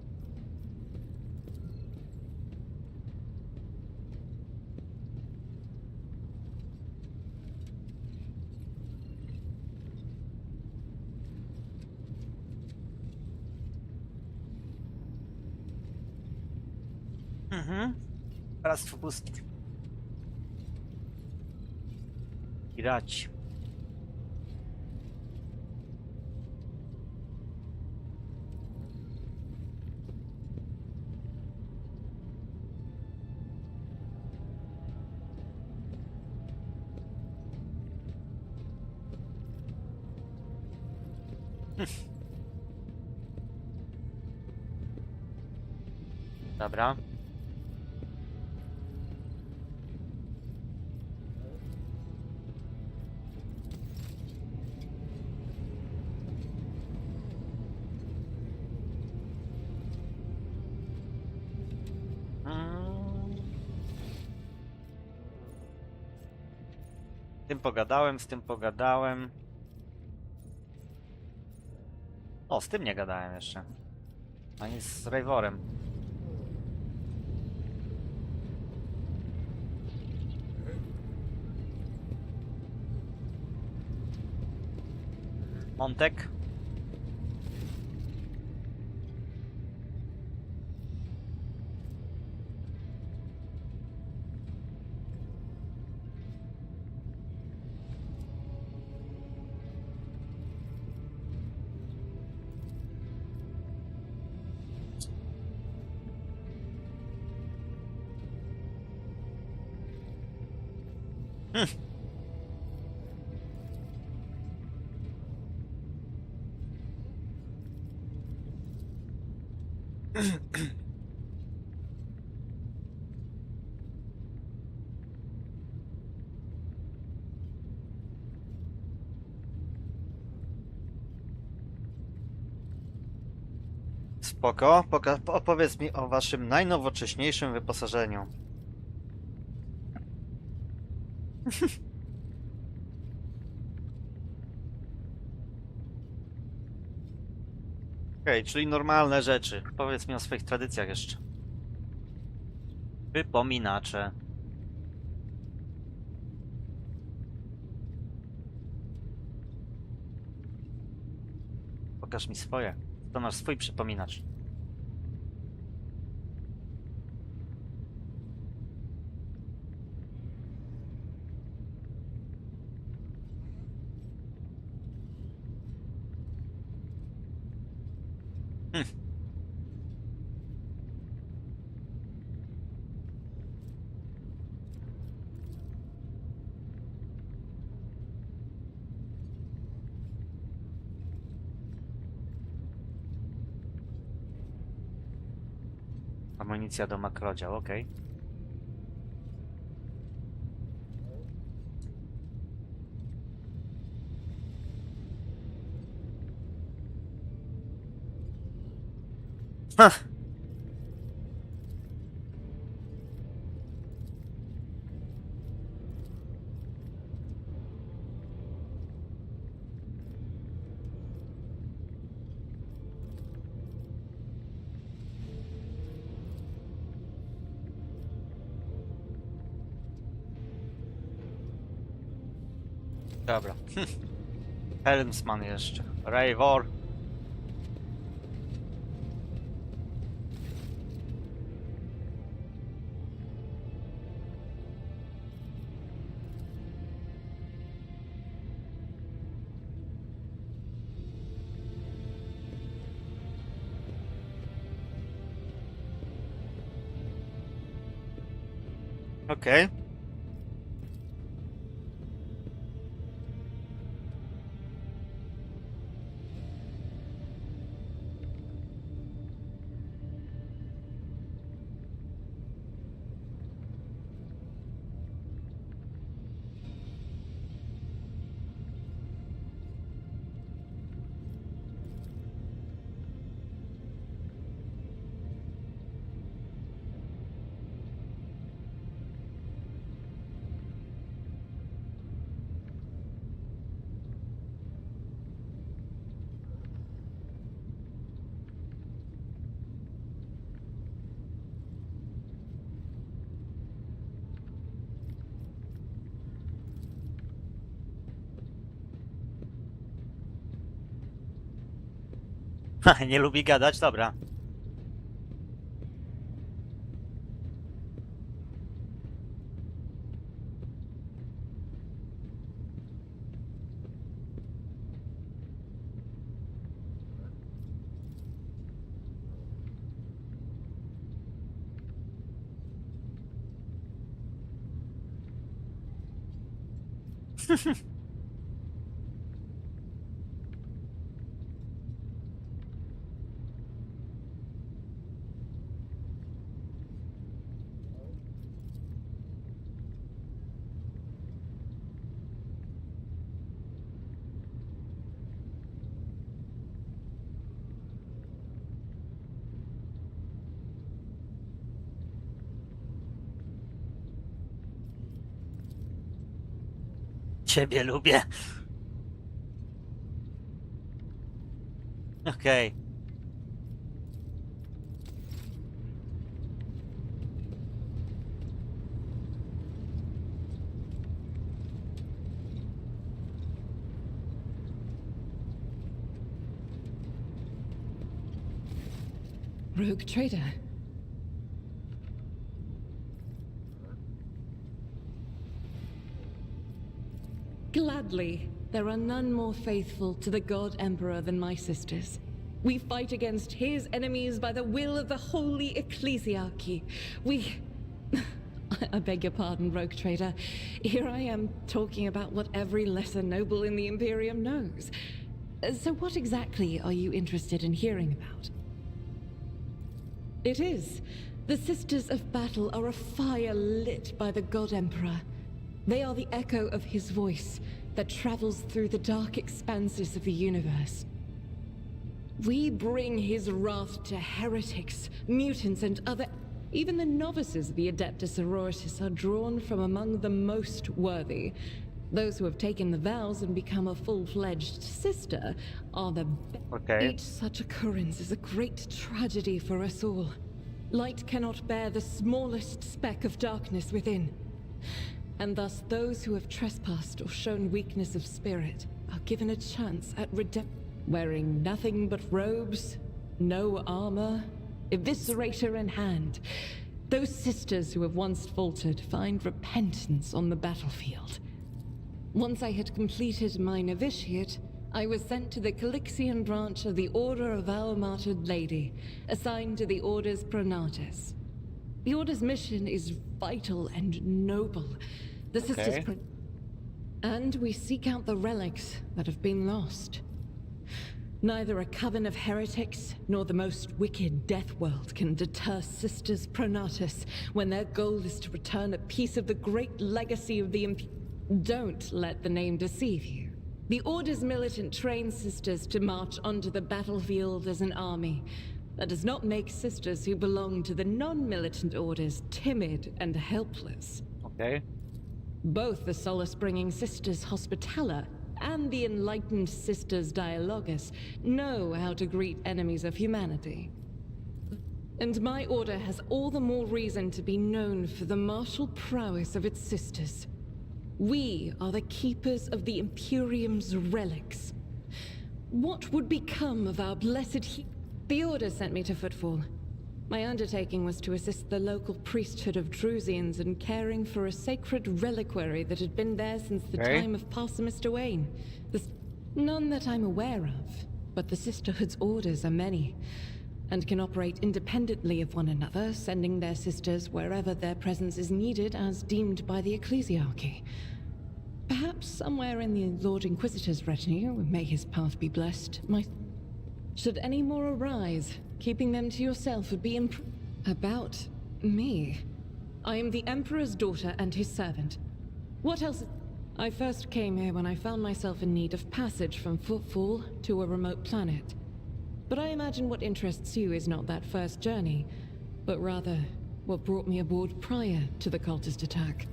Bractwo pustki. Piraci. Dobra. Z tym pogadałem. O, z tym nie gadałem jeszcze. Ani z Rejworem. Montek. Spoko. Opowiedz mi o waszym najnowocześniejszym wyposażeniu. Okej, czyli normalne rzeczy. Powiedz mi o swoich tradycjach jeszcze. Wypominacze. Pokaż mi swoje. To masz swój przypominacz. Amunicja do makrodział, okej. Ha! Dobra. Helmsman jeszcze. Rejwor. Okej. Nie lubi gadać? Dobra. Ciebie lubię. Okej. Rogue trader. Gladly, there are none more faithful to the God Emperor than my sisters. We fight against his enemies by the will of the Holy Ecclesiarchy. I beg your pardon, Rogue Trader. Here I am talking about what every lesser noble in the Imperium knows. So what exactly are you interested in hearing about? It is. The Sisters of Battle are a fire lit by the God Emperor. They are the echo of his voice that travels through the dark expanses of the universe. We bring his wrath to heretics, mutants, and other... Even the novices of the Adeptus Sororitas are drawn from among the most worthy. Those who have taken the vows and become a full-fledged sister are the... Okay. Each such occurrence is a great tragedy for us all. Light cannot bear the smallest speck of darkness within. And thus those who have trespassed or shown weakness of spirit are given a chance at redemption. Wearing nothing but robes, no armor, eviscerator in hand, those sisters who have once faltered find repentance on the battlefield. Once I had completed my novitiate, I was sent to the Calixian branch of the Order of Our Martyred Lady, assigned to the Order's Pronatus. The Order's mission is vital and noble. The sisters... And we seek out the relics that have been lost. Neither a coven of heretics, nor the most wicked death world can deter Sisters Pronatus when their goal is to return a piece of the great legacy of the Don't let the name deceive you. The Order's militant trains sisters to march onto the battlefield as an army. That does not make sisters who belong to the non-militant orders timid and helpless. Okay. Both the solace-bringing Sisters Hospitaller and the enlightened Sisters Dialogus know how to greet enemies of humanity. And my order has all the more reason to be known for the martial prowess of its sisters. We are the keepers of the Imperium's relics. What would become of our blessed The Order sent me to Footfall. My undertaking was to assist the local priesthood of Drusians in caring for a sacred reliquary that had been there since the time of Parsimus Duane. None that I'm aware of, but the Sisterhood's orders are many, and can operate independently of one another, sending their sisters wherever their presence is needed as deemed by the Ecclesiarchy. Perhaps somewhere in the Lord Inquisitor's retinue, may his path be blessed, should any more arise, keeping them to yourself would be About me? I am the Emperor's daughter and his servant. What else? I first came here when I found myself in need of passage from Footfall to a remote planet. But I imagine what interests you is not that first journey, but rather what brought me aboard prior to the cultist attack.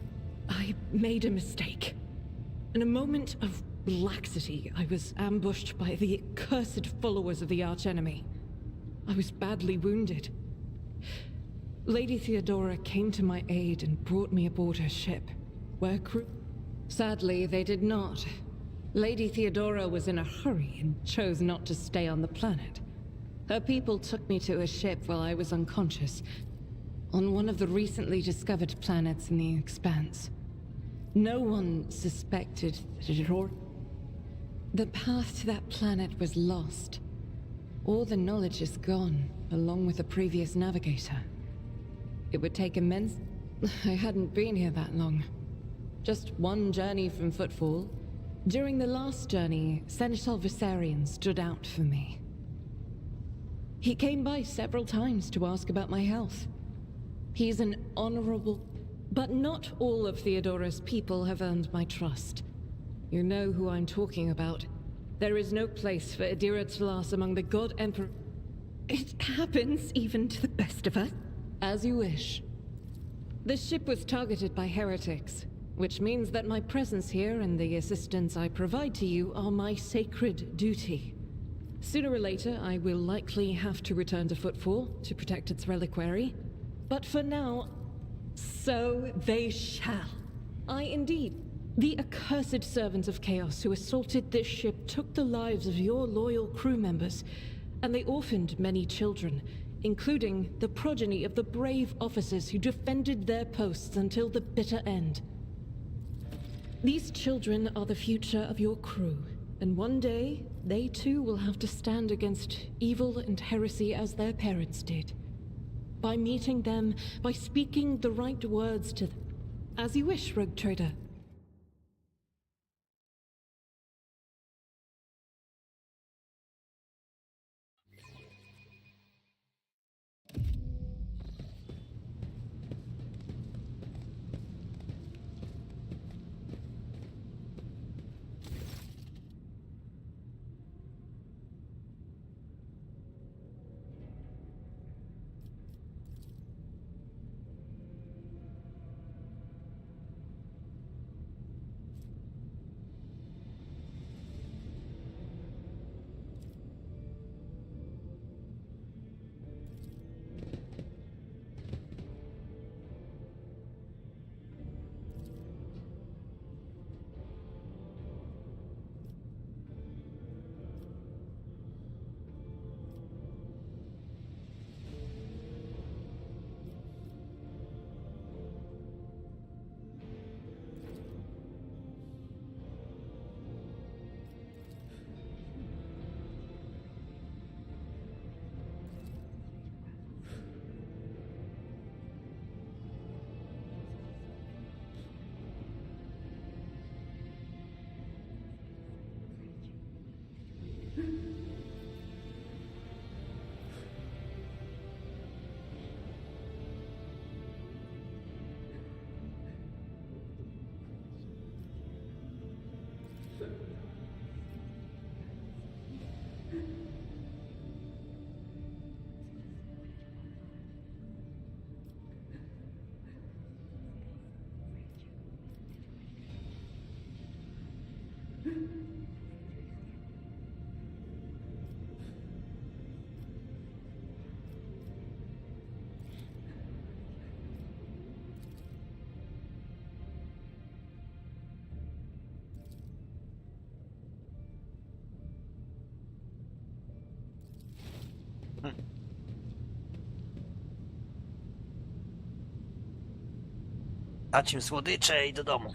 I made a mistake. In a moment of laxity, I was ambushed by the accursed followers of the archenemy. I was badly wounded. Lady Theodora came to my aid and brought me aboard her ship, where Sadly, they did not. Lady Theodora was in a hurry and chose not to stay on the planet. Her people took me to a ship while I was unconscious, on one of the recently discovered planets in the expanse. No one suspected that the path to that planet was lost. All the knowledge is gone, along with the previous navigator. It would take immense... I hadn't been here that long. Just one journey from Footfall. During the last journey, Seneschal Viserion stood out for me. He came by several times to ask about my health. He's an honorable... But not all of Theodora's people have earned my trust. You know who I'm talking about. There is no place for Adira Tlas among the God Emperor... It happens even to the best of us. As you wish. The ship was targeted by heretics, which means that my presence here and the assistance I provide to you are my sacred duty. Sooner or later, I will likely have to return to Footfall to protect its reliquary. But for now, so they shall. I indeed. The accursed servants of Chaos who assaulted this ship took the lives of your loyal crew members, and they orphaned many children, including the progeny of the brave officers who defended their posts until the bitter end. These children are the future of your crew, and one day, they too will have to stand against evil and heresy as their parents did. By meeting them, by speaking the right words to them. As you wish, Rogue Trader. Dać im słodycze i do domu.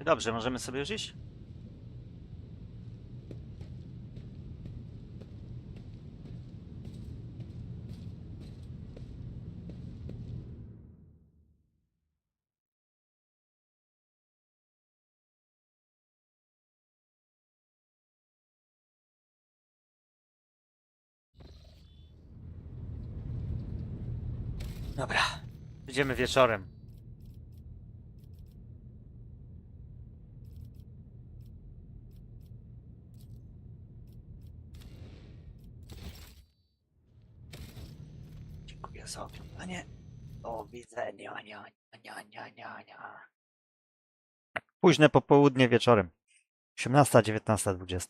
Dobrze, możemy sobie już iść? Dobra, idziemy wieczorem. Dziękuję za oglądanie. Do widzenia. Późne popołudnie wieczorem. 18, 19, 20.